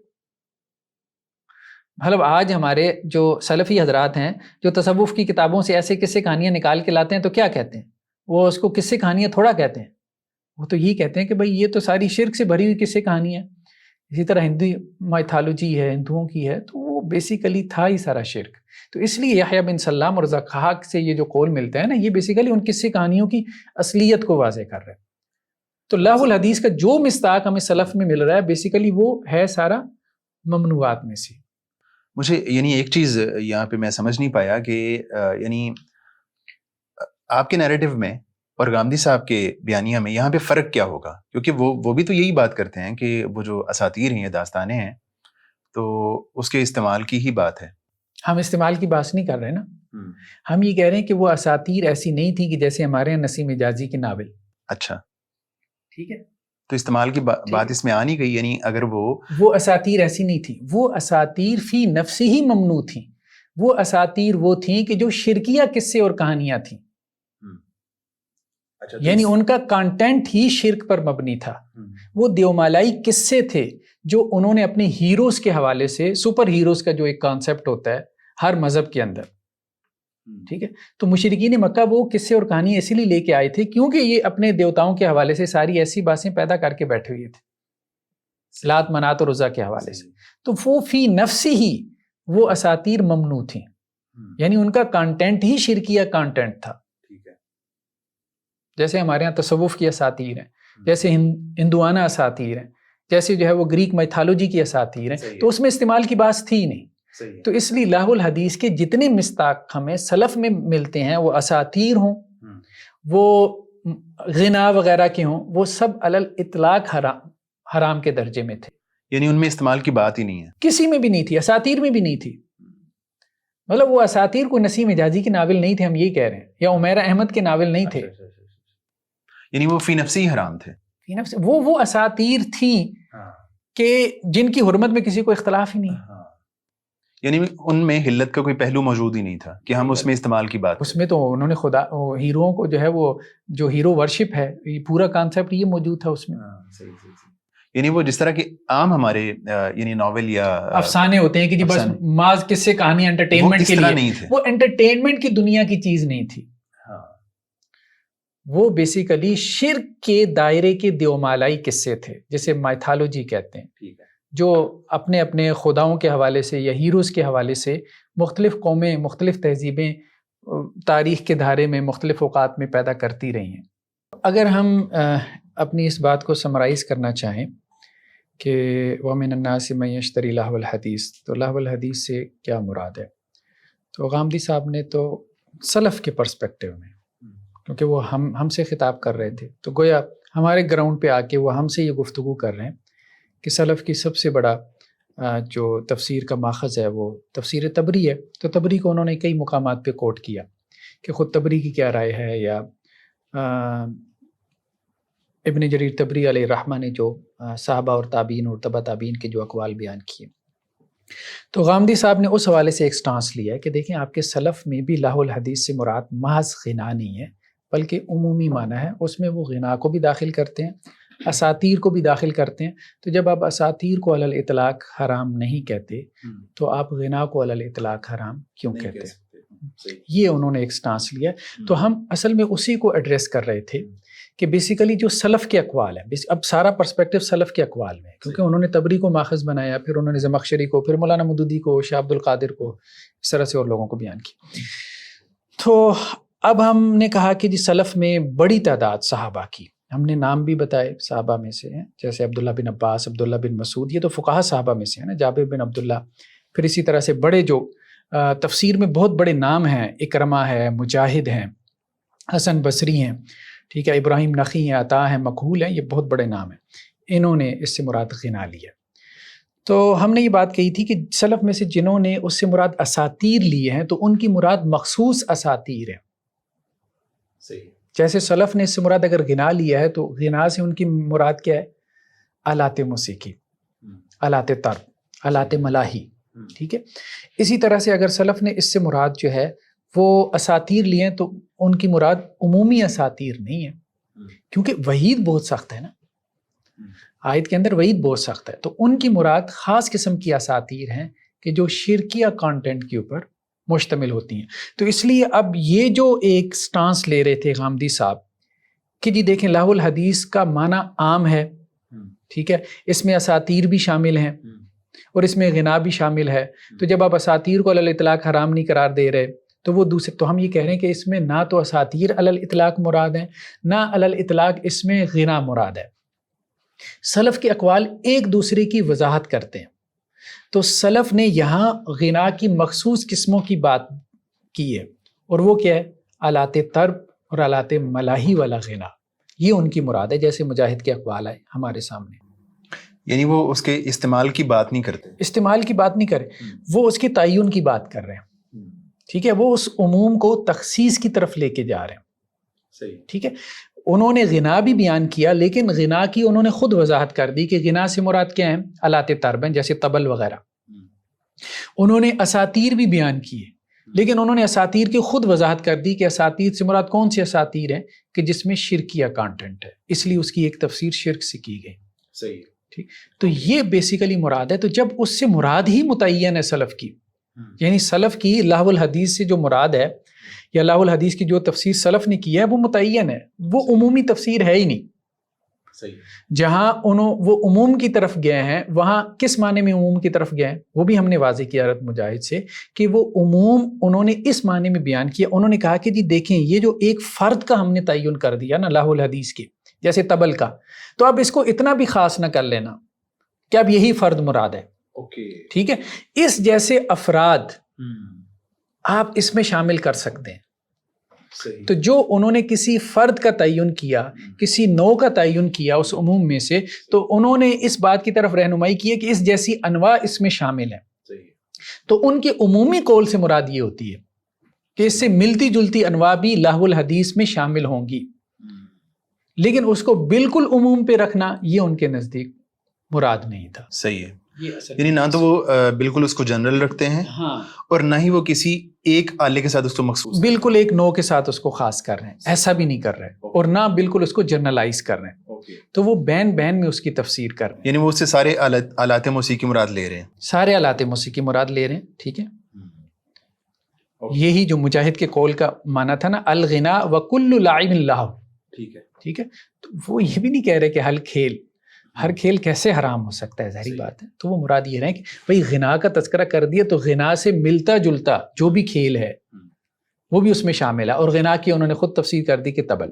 مطلب آج ہمارے جو سلفی حضرات ہیں جو تصوف کی کتابوں سے ایسے قصے کہانیاں نکال کے لاتے ہیں تو کیا کہتے ہیں؟ وہ اس کو قصے کہانیاں تھوڑا کہتے ہیں، وہ تو یہ کہتے ہیں کہ بھئی یہ تو ساری شرک سے بھری ہوئی قصے کہانیاں ہیں. اسی طرح ہندو مائتھالوجی ہے، ہندوؤں کی ہے، تو وہ بیسیکلی تھا ہی سارا شرک. تو اس لیے یحییٰ بن سلام اور ضحاک سے یہ جو قول ملتا ہے نا، یہ بیسیکلی ان قصے کہانیوں کی اصلیت کو واضح کر رہا ہے. تو لاہ الحدیث کا جو مصداق ہمیں سلف میں مل رہا ہے بیسیکلی وہ ہے سارا ممنوعات میں سے. مجھے یعنی ایک چیز یہاں پہ میں سمجھ نہیں پایا کہ یعنی آپ کے نیریٹو میں اور غامدی صاحب کے بیانیہ میں یہاں پہ فرق کیا ہوگا؟ کیونکہ وہ بھی تو یہی بات کرتے ہیں کہ وہ جو اساطیر ہیں یا داستانیں ہیں تو اس کے استعمال کی ہی بات ہے. ہم استعمال کی بات نہیں کر رہے نا، ہم یہ کہہ رہے ہیں کہ وہ اساطیر ایسی نہیں تھی کہ جیسے ہمارے یہاں نسیم حجازی کے ناول. اچھا ٹھیک ہے، تو استعمال کی بات اس میں آ نہیں گئی. یعنی اگر وہ اساطیر ایسی نہیں تھی، وہ اساطیر فی نفسی ہی ممنوع تھیں. وہ اساطیر وہ تھیں کہ جو شرکیہ قصے اور کہانیاں تھیں، یعنی ان کا کانٹینٹ ہی شرک پر مبنی تھا. وہ دیومالائی قصے تھے جو انہوں نے اپنے ہیروز کے حوالے سے، سپر ہیروز کا جو ایک کانسیپٹ ہوتا ہے ہر مذہب کے اندر، ٹھیک ہے، تو مشرکین مکہ وہ قصے اور کہانی اسی لیے لے کے آئے تھے کیونکہ یہ اپنے دیوتاؤں کے حوالے سے ساری ایسی باتیں پیدا کر کے بیٹھے ہوئے تھے، لات منات اور عزا کے حوالے سے. تو وہ فی نفسی ہی وہ اساطیر ممنوع تھیں، یعنی ان کا کانٹینٹ ہی شرکیہ کانٹینٹ تھا. جیسے ہمارے یہاں تصوف کی اساطیر ہیں، جیسے ہندوانہ اساطیر ہیں، جیسے جو ہے وہ گریک میتھالوجی کی اساطیر ہیں، تو اس میں استعمال کی بات تھی نہیں. تو اس لیے لاہ الحدیث کے جتنے مصداق ہمیں سلف میں ملتے ہیں، وہ اساطیر ہوں، وہ غنا وغیرہ کے ہوں، وہ سب علی الاطلاق حرام کے درجے میں تھے. یعنی ان میں استعمال کی بات ہی نہیں ہے، کسی میں بھی نہیں تھی، اساطیر میں بھی نہیں تھی. مطلب وہ اساطیر کوئی نسیم حجازی کے ناول نہیں تھے، ہم یہ کہہ رہے ہیں، یا عمیرہ احمد کے ناول نہیں تھے. یعنی وہ فی نفسی حرام تھے. وہ اساطیر تھیں کہ جن کی حرمت میں کسی کو اختلاف ہی نہیں. یعنی ان میں حلت کا کوئی پہلو موجود ہی نہیں تھا کہ ہم اس میں استعمال کی بات. اس میں تو انہوں نے خدا ہیروؤں کو جو ہے وہ جو ہیرو ورشپ ہے، یہ پورا کانسیپٹ یہ موجود تھا اس میں. یعنی وہ جس طرح کے عام ہمارے یعنی ناول یا افسانے ہوتے ہیں کہ جی بس ماز قصے کہانی انٹرٹینمنٹ کے لیے، وہ انٹرٹینمنٹ کی دنیا کی چیز نہیں تھی. وہ بیسیکلی شرک کے دائرے کے دیومالائی قصے تھے جسے مائتھالوجی کہتے ہیں، جو اپنے اپنے خداؤں کے حوالے سے یا ہیروز کے حوالے سے مختلف قومیں، مختلف تہذیبیں تاریخ کے دھارے میں مختلف اوقات میں پیدا کرتی رہی ہیں. اگر ہم اپنی اس بات کو سمرائز کرنا چاہیں کہ وَمِنَ النَّاسِ مَن يَشْتَرِي لَهْوَ الْحَدِيثِ، تو لہو الحدیث سے کیا مراد ہے؟ تو غامدی صاحب نے تو سلف کے پرسپیکٹیو میں، کیونکہ وہ ہم سے خطاب کر رہے تھے، تو گویا ہمارے گراؤنڈ پہ آ کے وہ ہم سے یہ گفتگو کر رہے ہیں کہ سلف کی سب سے بڑا جو تفسیر کا ماخذ ہے وہ تفسیر تبری ہے. تو تبری کو انہوں نے کئی مقامات پہ کوٹ کیا کہ خود تبری کی کیا رائے ہے، یا ابن جریر تبری علیہ الرحمہ نے جو صحابہ اور تابعین اور تبع تابعین کے جو اقوال بیان کیے. تو غامدی صاحب نے اس حوالے سے ایک سٹانس لیا ہے کہ دیکھیں آپ کے سلف میں بھی لاہ الحدیث سے مراد محض غنا نہیں ہے بلکہ عمومی معنی ہے. اس میں وہ غنا کو بھی داخل کرتے ہیں، اساطیر کو بھی داخل کرتے ہیں. تو جب آپ اساطیر کو علی الاطلاق حرام نہیں کہتے تو آپ غنا کو علی الاطلاق حرام کیوں کہتے ہیں؟ یہ انہوں نے ایک سٹانس لیا. تو ہم اصل میں اسی کو ایڈریس کر رہے تھے کہ بیسیکلی جو سلف کے اقوال ہیں، اب سارا پرسپیکٹو سلف کے اقوال میں ہے، کیونکہ انہوں نے تبری کو ماخذ بنایا، پھر انہوں نے زمخشری کو، پھر مولانا مودودی کو، شاہ عبد القادر کو، اس طرح سے اور لوگوں کو بیان کی. تو اب ہم نے کہا کہ جی سلف میں بڑی تعداد صحابہ کی، ہم نے نام بھی بتائے صحابہ میں سے ہیں، جیسے عبداللہ بن عباس، عبداللہ بن مسعود، یہ تو فقہا صحابہ میں سے ہیں نا، جابر بن عبداللہ. پھر اسی طرح سے بڑے جو تفسیر میں بہت بڑے نام ہیں، اکرمہ ہے، مجاہد ہیں، حسن بصری ہیں، ٹھیک ہے، ابراہیم نخعی ہیں، عطا ہیں، مکحول ہیں، یہ بہت بڑے نام ہیں. انہوں نے اس سے مراد غنا لیا. تو ہم نے یہ بات کہی تھی کہ سلف میں سے جنہوں نے اس سے مراد اساطیر لیے ہیں تو ان کی مراد مخصوص اساطیر ہے. صحیح. جیسے سلف نے اس سے مراد اگر غنا لیا ہے تو غنا سے ان کی مراد کیا ہے؟ آلات موسیقی، آلات طرب، آلات ملاحی. ٹھیک ہے. اسی طرح سے اگر سلف نے اس سے مراد جو ہے وہ اساطیر لیے ہیں تو ان کی مراد عمومی اساطیر نہیں ہے، کیونکہ وعید بہت سخت ہے نا، آیت کے اندر وعید بہت سخت ہے. تو ان کی مراد خاص قسم کی اساطیر ہیں کہ جو شرکیہ کانٹینٹ کے اوپر مشتمل ہوتی ہیں. تو اس لیے اب یہ جو ایک سٹانس لے رہے تھے غامدی صاحب کہ جی دیکھیں لہو الحدیث کا معنی عام ہے، ٹھیک ہے، اس میں اساطیر بھی شامل ہیں اور اس میں غنا بھی شامل ہے. تو جب آپ اساطیر کو علی الاطلاق حرام نہیں قرار دے رہے تو وہ دوسرے، تو ہم یہ کہہ رہے ہیں کہ اس میں نہ تو اساطیر علی الاطلاق مراد ہیں، نہ علی الاطلاق اس میں غنا مراد ہے. سلف کے اقوال ایک دوسرے کی وضاحت کرتے ہیں. تو سلف نے یہاں غنا کی مخصوص قسموں کی بات کی ہے، اور وہ کیا ہے؟ آلات طرب اور آلات ملاحی والا غنا، یہ ان کی مراد ہے، جیسے مجاہد کے اقوال آئے ہمارے سامنے. یعنی وہ اس کے استعمال کی بات نہیں کرتے، استعمال کی بات نہیں کرے، وہ اس کے تعین کی بات کر رہے ہیں. ٹھیک ہے، وہ اس عموم کو تخصیص کی طرف لے کے جا رہے ہیں. صحیح. ٹھیک ہے. انہوں نے غنا بھی بیان کیا، لیکن غنا کی انہوں نے خود وضاحت کر دی کہ غنا سے مراد کیا ہیں؟ آلات طرب ہیں، جیسے طبل وغیرہ. انہوں نے اساطیر بھی بیان کیے، لیکن انہوں نے اساطیر کی خود وضاحت کر دی کہ اساطیر سے مراد کون سی اساطیر ہیں کہ جس میں شرکیہ کانٹینٹ ہے، اس لیے اس کی ایک تفسیر شرک سے کی گئی. صحیح. ٹھیک. تو یہ بیسیکلی مراد ہے. تو جب اس سے مراد ہی متعین ہے سلف کی، یعنی سلف کی لہو الحدیث سے جو مراد ہے یا لہو الحدیث کی جو تفسیر سلف نے کی ہے وہ متعین ہے، وہ عمومی تفسیر ہے ہی نہیں. صحیح. جہاں وہ عموم کی طرف گئے ہیں، وہاں کس معنی میں عموم کی طرف گئے ہیں وہ بھی ہم نے واضح کیا رت مجاہد سے کہ وہ عموم انہوں نے اس معنی میں بیان کیا. انہوں نے کہا کہ جی دیکھیں یہ جو ایک فرد کا ہم نے تعین کر دیا نا لہو الحدیث کے، جیسے طبل کا، تو اب اس کو اتنا بھی خاص نہ کر لینا کہ اب یہی فرد مراد ہے. ٹھیک ہے. اس جیسے افراد آپ اس میں شامل کر سکتے ہیں. تو جو انہوں نے کسی فرد کا تعین کیا، کسی نوع کا تعین کیا اس عموم میں سے، تو انہوں نے اس بات کی طرف رہنمائی کی ہے کہ اس جیسی انواع اس میں شامل ہیں. تو ان کے عمومی قول سے مراد یہ ہوتی ہے کہ اس سے ملتی جلتی انواع بھی لہو الحدیث میں شامل ہوں گی، لیکن اس کو بالکل عموم پہ رکھنا یہ ان کے نزدیک مراد نہیں تھا. صحیح ہے. یعنی نہ تو وہ بالکل اس کو جنرل رکھتے ہیں، اور نہ ہی وہ کسی ایک آلے کے ساتھ اس کو مخصوص، بالکل ایک نوع کے ساتھ اس کو خاص کر رہے ہیں، ایسا بھی نہیں کر رہے، اور نہ بالکل اس کو جنرلائز کر رہے ہیں. تو وہ بین میں اس کی تفسیر کر رہے ہیں. یعنی وہ اس سے سارے آلات موسیقی مراد لے رہے ہیں، سارے آلات موسیقی مراد لے رہے ہیں. ٹھیک ہے. یہی جو مجاہد کے قول کا معنی تھا نا، الغنا وکل لعب لہو. ٹھیک ہے. تو وہ یہ بھی نہیں کہہ رہے کہ ہر کھیل کیسے حرام ہو سکتا ہے، ظاہری بات ہے. تو وہ مراد یہ رہے کہ بھئی غنا کا تذکرہ کر دیا تو غنا سے ملتا جلتا جو بھی کھیل ہے وہ بھی اس میں شامل ہے. اور غنا کی انہوں نے خود تفسیر کر دی کہ طبل.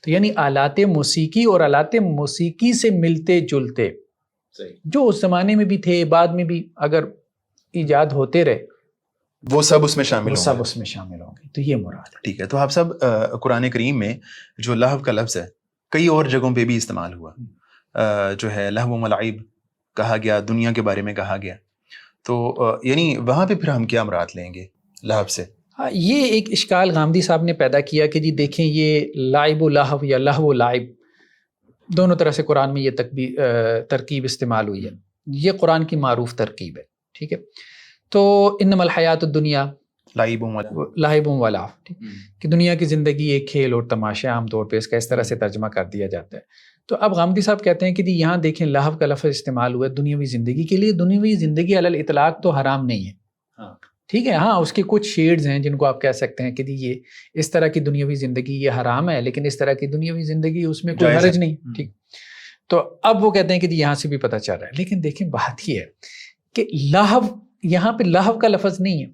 تو یعنی آلات موسیقی اور آلات موسیقی سے ملتے جلتے جو اس زمانے میں بھی تھے، بعد میں بھی اگر ایجاد ہوتے رہے، وہ سب اس میں شامل ہوں گے. تو یہ مراد ہے. ٹھیک ہے. تو آپ سب قرآن کریم میں جو لہو کا لفظ ہے کئی اور جگہوں پہ بھی استعمال ہوا، جو ہے لہو و لعب کہا گیا، دنیا کے بارے میں کہا گیا. تو یعنی وہاں پہ پھر ہم کیا مراد لیں گے لہو سے؟ یہ ایک اشکال غامدی صاحب نے پیدا کیا کہ جی دیکھیں یہ لعب و لہو یا لہو و لعب دونوں طرح سے قرآن میں یہ ترکیب استعمال ہوئی ہے. یہ قرآن کی معروف ترکیب ہے. ٹھیک ہے. تو انما الحیات الدنیا لعب و لہو، کہ دنیا کی زندگی ایک کھیل اور تماشا، عام طور پہ اس کا اس طرح سے ترجمہ کر دیا جاتا ہے. تو اب غامدی صاحب کہتے ہیں کہ جی یہاں دیکھیں لہو کا لفظ استعمال ہوا ہے دنیاوی زندگی کے لیے. دنیاوی زندگی علی الاطلاق تو حرام نہیں ہے، ٹھیک ہے. ہاں اس کے کچھ شیڈز ہیں جن کو آپ کہہ سکتے ہیں کہ جی یہ اس طرح کی دنیاوی زندگی یہ حرام ہے، لیکن اس طرح کی دنیاوی زندگی اس میں کوئی حرج نہیں. ٹھیک. تو اب وہ کہتے ہیں کہ جی یہاں سے بھی پتہ چل رہا ہے. لیکن دیکھیں بات یہ ہے کہ لہو، یہاں پہ لہو کا لفظ نہیں ہے.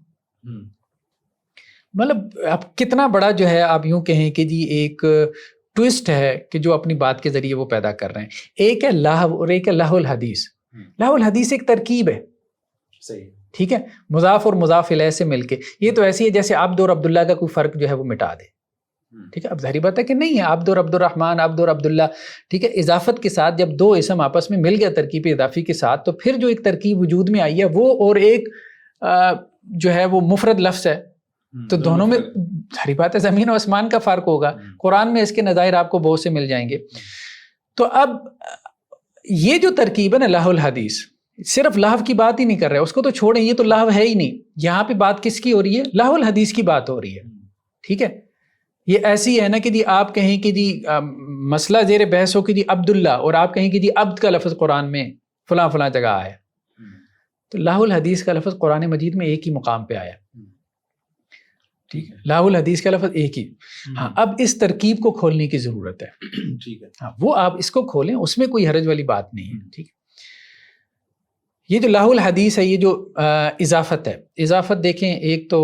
مطلب اب کتنا بڑا جو ہے آپ یوں کہیں کہ جی ایک ٹوسٹ ہے کہ جو اپنی بات کے ذریعے وہ پیدا کر رہے ہیں. ایک ہے لہو اور ایک ہے لہو الحدیث. لہو الحدیث ایک ترکیب ہے. صحیح. ٹھیک ہے. مضاف اور مضاف الیہ سے مل کے یہ تو ایسی ہے جیسے عبد اور عبداللہ کا کوئی فرق جو ہے وہ مٹا دے. ٹھیک ہے. اب ظاہری بات ہے کہ نہیں ہے عبد اور عبد الرحمن، عبد اور عبداللہ. ٹھیک ہے. اضافت کے ساتھ جب دو اسم آپس میں مل گیا ترکیب اضافی کے ساتھ، تو پھر جو ایک ترکیب وجود میں آئی ہے وہ اور ایک جو ہے وہ مفرد لفظ ہے. تو دونوں میں ظاہری بات ہے زمین و آسمان کا فرق ہوگا. قرآن میں اس کے نظائر آپ کو بہت سے مل جائیں گے. تو اب یہ جو ترکیب ہے نا لہو الحدیث، صرف لہو کی بات ہی نہیں کر رہے، اس کو تو چھوڑیں، یہ تو لہو ہے ہی نہیں. یہاں پہ بات کس کی ہو رہی ہے؟ لہو الحدیث کی بات ہو رہی ہے. ٹھیک ہے. یہ ایسی ہے نا کہ جی آپ کہیں کہ جی مسئلہ زیر بحث ہو کہ جی عبداللہ، اور آپ کہیں کہ جی عبد کا لفظ قرآن میں فلاں فلاں جگہ آیا. تو لہو الحدیث کا لفظ قرآن مجید میں ایک ہی مقام پہ آیا. ٹھیک ہے. لہو الحدیث کا لفظ ایک ہی. ہاں اب اس ترکیب کو کھولنے کی ضرورت ہے. ٹھیک ہے. ہاں وہ آپ اس کو کھولیں، اس میں کوئی حرج والی بات نہیں ہے. ٹھیک ہے. یہ جو لہو الحدیث ہے، یہ جو اضافت ہے، اضافت دیکھیں ایک تو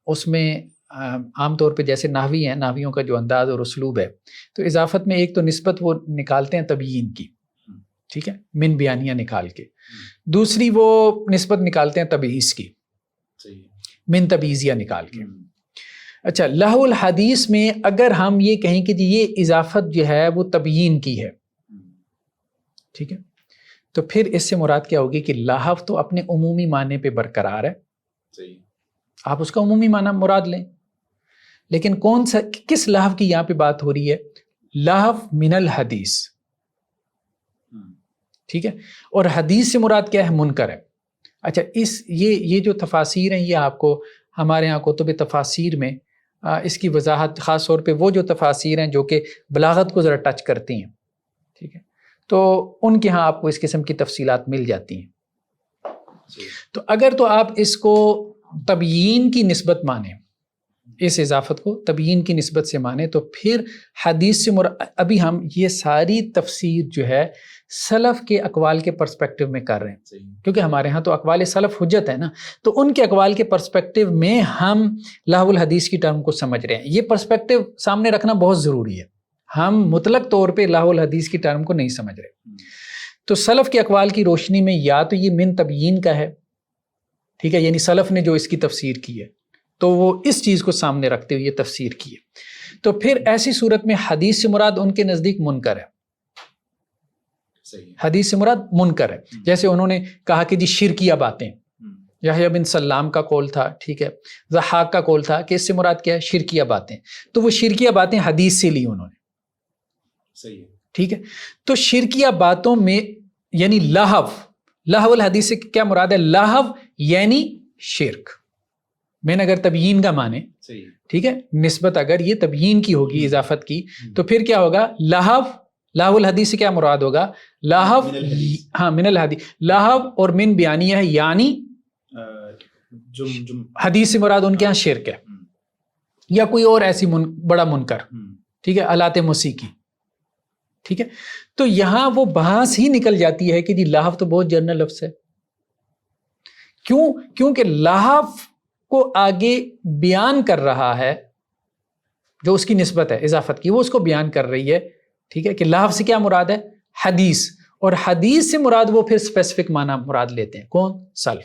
اس میں عام طور پہ جیسے نحوی ہیں، نحویوں کا جو انداز اور اسلوب ہے، تو اضافت میں ایک تو نسبت وہ نکالتے ہیں تبیین کی. ٹھیک ہے. من بیانیہ نکال کے. دوسری وہ نسبت نکالتے ہیں تبعیض کی، من تبعیضیہ نکال کے. اچھا لہو الحدیث میں اگر ہم یہ کہیں کہ یہ اضافت جو ہے وہ تبیین کی ہے، ٹھیک ہے، تو پھر اس سے مراد کیا ہوگی کہ لہو تو اپنے عمومی معنی پہ برقرار ہے. صحیح. آپ اس کا عمومی معنی مراد لیں، لیکن کون سا کس لہو کی یہاں پہ بات ہو رہی ہے؟ لہو من الحدیث. ٹھیک ہے. اور حدیث سے مراد کیا ہے؟ منکر ہے. اچھا یہ جو تفاسیر ہیں، یہ آپ کو ہمارے ہاں کتب تفاسیر میں اس کی وضاحت، خاص طور پہ وہ جو تفاسیر ہیں جو کہ بلاغت کو ذرا ٹچ کرتی ہیں، ٹھیک ہے، تو ان کے ہاں آپ کو اس قسم کی تفصیلات مل جاتی ہیں. تو اگر تو آپ اس کو تبیین کی نسبت مانیں، اس اضافت کو تبیین کی نسبت سے مانیں، تو پھر حدیث سے ابھی ہم یہ ساری تفسیر جو ہے سلف کے اقوال کے پرسپیکٹیو میں کر رہے ہیں، کیونکہ ہمارے ہاں تو اقوال سلف حجت ہے نا، تو ان کے اقوال کے پرسپیکٹیو میں ہم لہو الحدیث کی ٹرم کو سمجھ رہے ہیں. یہ پرسپیکٹیو سامنے رکھنا بہت ضروری ہے. ہم مطلق طور پہ لہو الحدیث کی ٹرم کو نہیں سمجھ رہے. تو سلف کے اقوال کی روشنی میں یا تو یہ من تبیین کا ہے، ٹھیک ہے، یعنی سلف نے جو اس کی تفسیر کی ہے تو وہ اس چیز کو سامنے رکھتے ہوئے یہ تفسیر کی ہے. تو پھر ایسی صورت میں حدیث سے مراد ان کے نزدیک منکر ہے. حدیث سے مراد منکر ہے. جیسے انہوں نے کہا کہ جی شرکیہ باتیں، یحییٰ بن سلام کا قول تھا، ٹھیک ہے، ضحاک کا قول تھا کہ اس سے مراد کیا ہے؟ شرکیہ باتیں. تو وہ شرکیہ باتیں حدیث سے لی انہوں نے. صحیح ہے. ٹھیک ہے. تو شرکیہ باتوں میں یعنی لہو الحدیث سے کیا مراد ہے؟ لہو یعنی شرک. میں نے اگر تبیین کا مانے، ٹھیک ہے، نسبت اگر یہ تبیین کی ہوگی اضافت کی، تو پھر کیا ہوگا؟ لہو الحدیث سے کیا مراد ہوگا؟ لہو، ہاں من الحدیث. لہو اور من بیانیہ ہے، یعنی حدیث سے مراد ان کے ہاں شرک ہے یا کوئی اور ایسی بڑا منکر، ٹھیک ہے، آلات موسیقی. ٹھیک ہے. تو یہاں وہ بحث ہی نکل جاتی ہے کہ جی لہو تو بہت جنرل لفظ ہے. کیونکہ لہو کو آگے بیان کر رہا ہے، جو اس کی نسبت ہے اضافت کی، وہ اس کو بیان کر رہی ہے. ٹھیک ہے، کہ لہو سے کیا مراد ہے؟ حدیث. اور حدیث سے مراد وہ پھر اسپیسیفک معنی مراد لیتے ہیں. کون؟ سلف.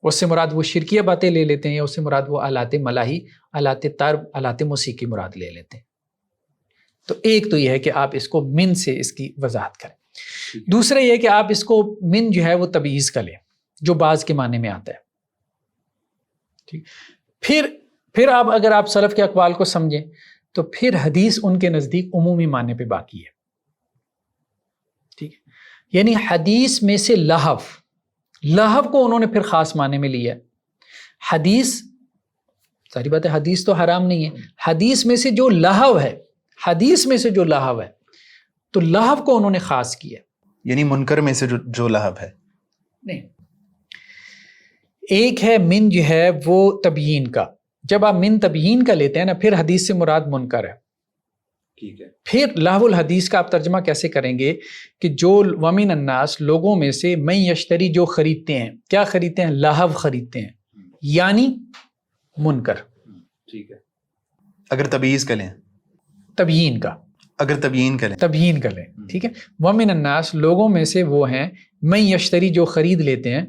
اس سے مراد وہ شرکیہ باتیں لے لیتے ہیں، یا اس سے مراد وہ آلات ملاحی، آلات طرب، آلات موسیقی مراد لے لیتے ہیں. تو ایک تو یہ ہے کہ آپ اس کو من سے اس کی وضاحت کریں. دوسرا یہ ہے کہ آپ اس کو من جو ہے وہ تبعیض کا لیں، جو بعض کے معنی میں آتا ہے. ٹھیک. پھر آپ اگر آپ سلف کے اقوال کو سمجھیں تو پھر حدیث ان کے نزدیک عمومی معنی پہ باقی ہے. ٹھیک ہے. یعنی حدیث میں سے لہو کو انہوں نے پھر خاص معنی میں لیا. حدیث، ساری بات ہے، حدیث تو حرام نہیں ہے. حدیث میں سے جو لہو ہے، حدیث میں سے جو لہو ہے، تو لہو کو انہوں نے خاص کیا. یعنی منکر میں سے جو لہو ہے. نہیں، ایک ہے من جو ہے وہ تبیین کا. جب آپ من تبیین کا لیتے ہیں نا پھر حدیث سے مراد منکر ہے. ٹھیک ہے. پھر لہو الحدیث کا آپ ترجمہ کیسے کریں گے کہ جو ومن الناس لوگوں میں سے من یشتری جو خریدتے ہیں. کیا خریدتے ہیں؟ لہو خریدتے ہیں یعنی منکر. ٹھیک ہے. اگر تبیین کا لیں تبیین کا اگر تبیین کریں تبیین کر لیں. ٹھیک ہے. ومن الناس لوگوں میں سے وہ ہیں من یشتری جو خرید لیتے ہیں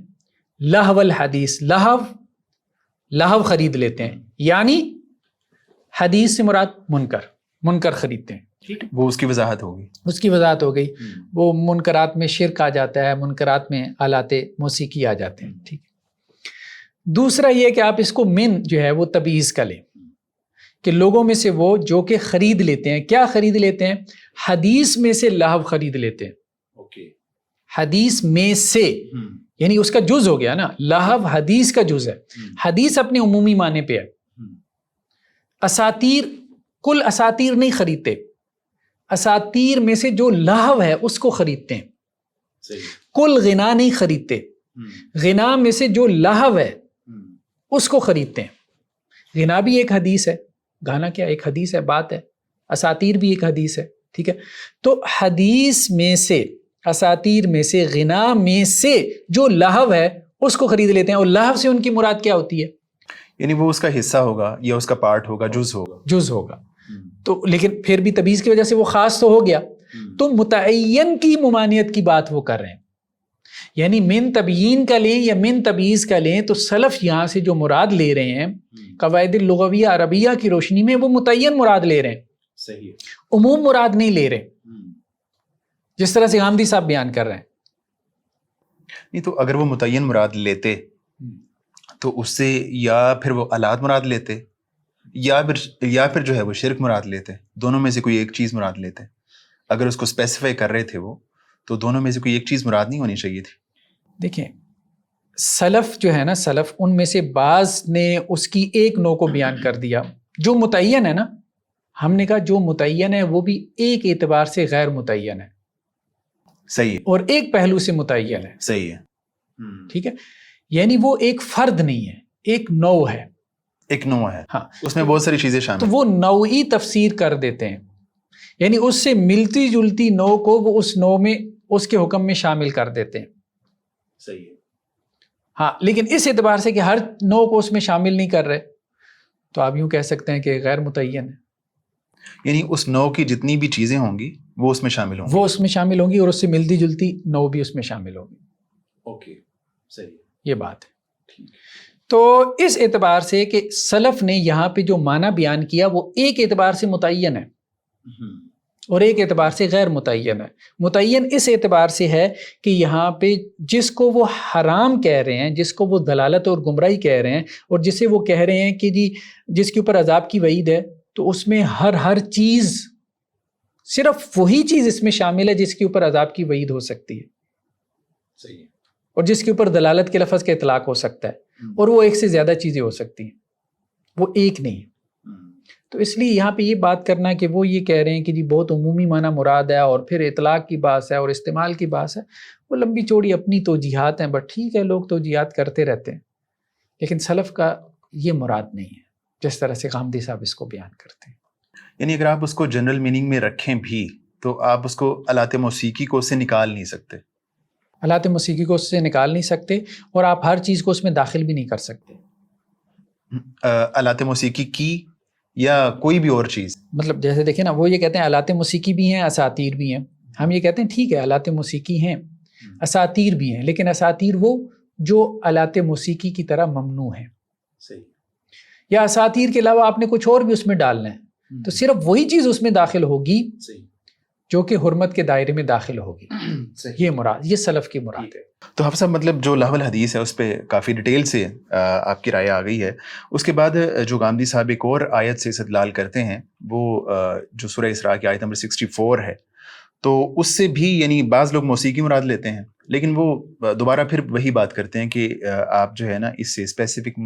لہو الحدیث لہو خرید لیتے ہیں یعنی حدیث سے مراد منکر خریدتے ہیں. ٹھیک ہے. وہ اس کی وضاحت ہوگی. اس کی وضاحت ہو گئی. وہ منکرات میں شرک آ جاتا ہے, منکرات میں آلات موسیقی آ جاتے ہیں. ٹھیک ہے. دوسرا یہ کہ آپ اس کو من جو ہے وہ تبعیض کا لیں کہ لوگوں میں سے وہ جو کہ خرید لیتے ہیں. کیا خرید لیتے ہیں؟ حدیث میں سے لہو خرید لیتے ہیں. حدیث میں سے یعنی اس کا جز ہو گیا نا. لہو حدیث کا جز ہے. حدیث اپنے عمومی معنی پہ ہے. اساطیر کل اساطیر نہیں خریدتے. اساطیر میں سے جو لہو ہے اس کو خریدتے ہیں. کل غنا نہیں خریدتے. غنا میں سے جو لہو ہے اس کو خریدتے ہیں. غنا بھی ایک حدیث ہے. گانا کیا ایک حدیث ہے, بات ہے. اساطیر بھی ایک حدیث ہے. ٹھیک ہے. تو حدیث میں سے اساطیر میں سے غنا میں سے جو لہو ہے اس کو خرید لیتے ہیں. اور لہو سے ان کی مراد کیا ہوتی ہے؟ یعنی وہ اس کا حصہ ہوگا یا اس کا پارٹ ہوگا, جز ہوگا. تو لیکن پھر بھی تبعیض کی وجہ سے وہ خاص تو ہو گیا. تو متعین کی ممانعت کی بات وہ کر رہے ہیں. یعنی من تبیین کا لیں یا من تبعیض کا لیں تو سلف یہاں سے جو مراد لے رہے ہیں قواعد اللغویہ عربیہ کی روشنی میں وہ متعین مراد لے رہے ہیں. صحیح. عموم مراد نہیں لے رہے جس طرح سے غامدی صاحب بیان کر رہے ہیں. نہیں تو اگر وہ متعین مراد لیتے تو اس سے یا پھر وہ آلات مراد لیتے یا پھر جو ہے وہ شرک مراد لیتے. دونوں میں سے کوئی ایک چیز مراد لیتے. اگر اس کو اسپیسیفائی کر رہے تھے وہ تو دونوں میں سے کوئی ایک چیز مراد نہیں ہونی چاہیے تھی. دیکھیں سلف جو ہے نا, سلف ان میں سے بعض نے اس کی ایک نوع کو بیان کر دیا جو متعین ہے نا. ہم نے کہا جو متعین ہے وہ بھی ایک اعتبار سے غیر متعین ہے. صحیح. اور ایک پہلو سے متعین ہے. صحیح ہے. ٹھیک ہے. یعنی وہ ایک فرد نہیں ہے, ایک نوع ہے. ایک نوع ہے. ہاں, اس میں بہت ساری چیزیں شامل. تو وہ نوعی تفسیر کر دیتے ہیں. یعنی اس سے ملتی جلتی نوع کو وہ اس نوع میں اس کے حکم میں شامل کر دیتے ہیں. صحیح ہے. ہاں, لیکن اس اعتبار سے کہ ہر نوع کو اس میں شامل نہیں کر رہے تو آپ یوں کہہ سکتے ہیں کہ غیر متعین ہے. یعنی اس نوع کی جتنی بھی چیزیں ہوں گی وہ اس میں شامل ہوں گی. وہ اس میں شامل ہوں گی اور اس سے ملتی جلتی نوع بھی اس میں شامل ہوگی. اوکے. صحیح. یہ بات ہے. تو اس اعتبار سے کہ سلف نے یہاں پہ جو معنی بیان کیا وہ ایک اعتبار سے متعین ہے اور ایک اعتبار سے غیر متعین ہے. متعین اس اعتبار سے ہے کہ یہاں پہ جس کو وہ حرام کہہ رہے ہیں, جس کو وہ دلالت اور گمراہی کہہ رہے ہیں اور جسے وہ کہہ رہے ہیں کہ جی جس کے اوپر عذاب کی وعید ہے, تو اس میں ہر چیز صرف وہی چیز اس میں شامل ہے جس کے اوپر عذاب کی وعید ہو سکتی ہے. صحیح. اور جس کے اوپر دلالت کے لفظ کا اطلاق ہو سکتا ہے, اور وہ ایک سے زیادہ چیزیں ہو سکتی ہیں, وہ ایک نہیں. تو اس لیے یہاں پہ یہ بات کرنا کہ وہ یہ کہہ رہے ہیں کہ جی بہت عمومی معنی مراد ہے اور پھر اطلاق کی بات ہے اور استعمال کی بات ہے, وہ لمبی چوڑی اپنی توجیحات ہیں. بٹ ٹھیک ہے, لوگ توجیحات کرتے رہتے ہیں, لیکن سلف کا یہ مراد نہیں ہے جس طرح سے غامدی صاحب اس کو بیان کرتے ہیں. یعنی اگر آپ اس کو جنرل میننگ میں رکھیں بھی تو آپ اس کو آلات موسیقی کو اس سے نکال نہیں سکتے. آلات موسیقی کو اس سے نکال نہیں سکتے اور آپ ہر چیز کو اس میں داخل بھی نہیں کر سکتے. آلات موسیقی کی یا کوئی بھی اور چیز, مطلب جیسے دیکھیں نا, وہ یہ کہتے ہیں آلات موسیقی بھی ہیں, اساطیر بھی ہیں. ہم یہ کہتے ہیں ٹھیک ہے آلات موسیقی ہیں, اساطیر بھی ہیں, لیکن اساطیر وہ جو آلات موسیقی کی طرح ممنوع ہیں. صحیح. یا اساطیر کے علاوہ آپ نے کچھ اور بھی اس میں ڈالنا ہے تو صرف وہی چیز اس میں داخل ہوگی جو کہ حرمت کے دائرے میں داخل ہوگی. یہ مراد, یہ سلف کی مراد ہے. تو حافظ صاحب مطلب جو لہو الحدیث ہے اس پہ کافی ڈیٹیل سے آپ کی رائے آ گئی ہے. اس کے بعد جو غامدی صاحب ایک اور آیت سے استدلال کرتے ہیں وہ جو سورہ اسراء کی آیت نمبر 64 ہے, تو اس سے بھی یعنی بعض لوگ موسیقی مراد لیتے ہیں, لیکن وہ دوبارہ پھر وہی بات کرتے ہیں کہ آپ جو ہے نا اس سے اسپیسیفک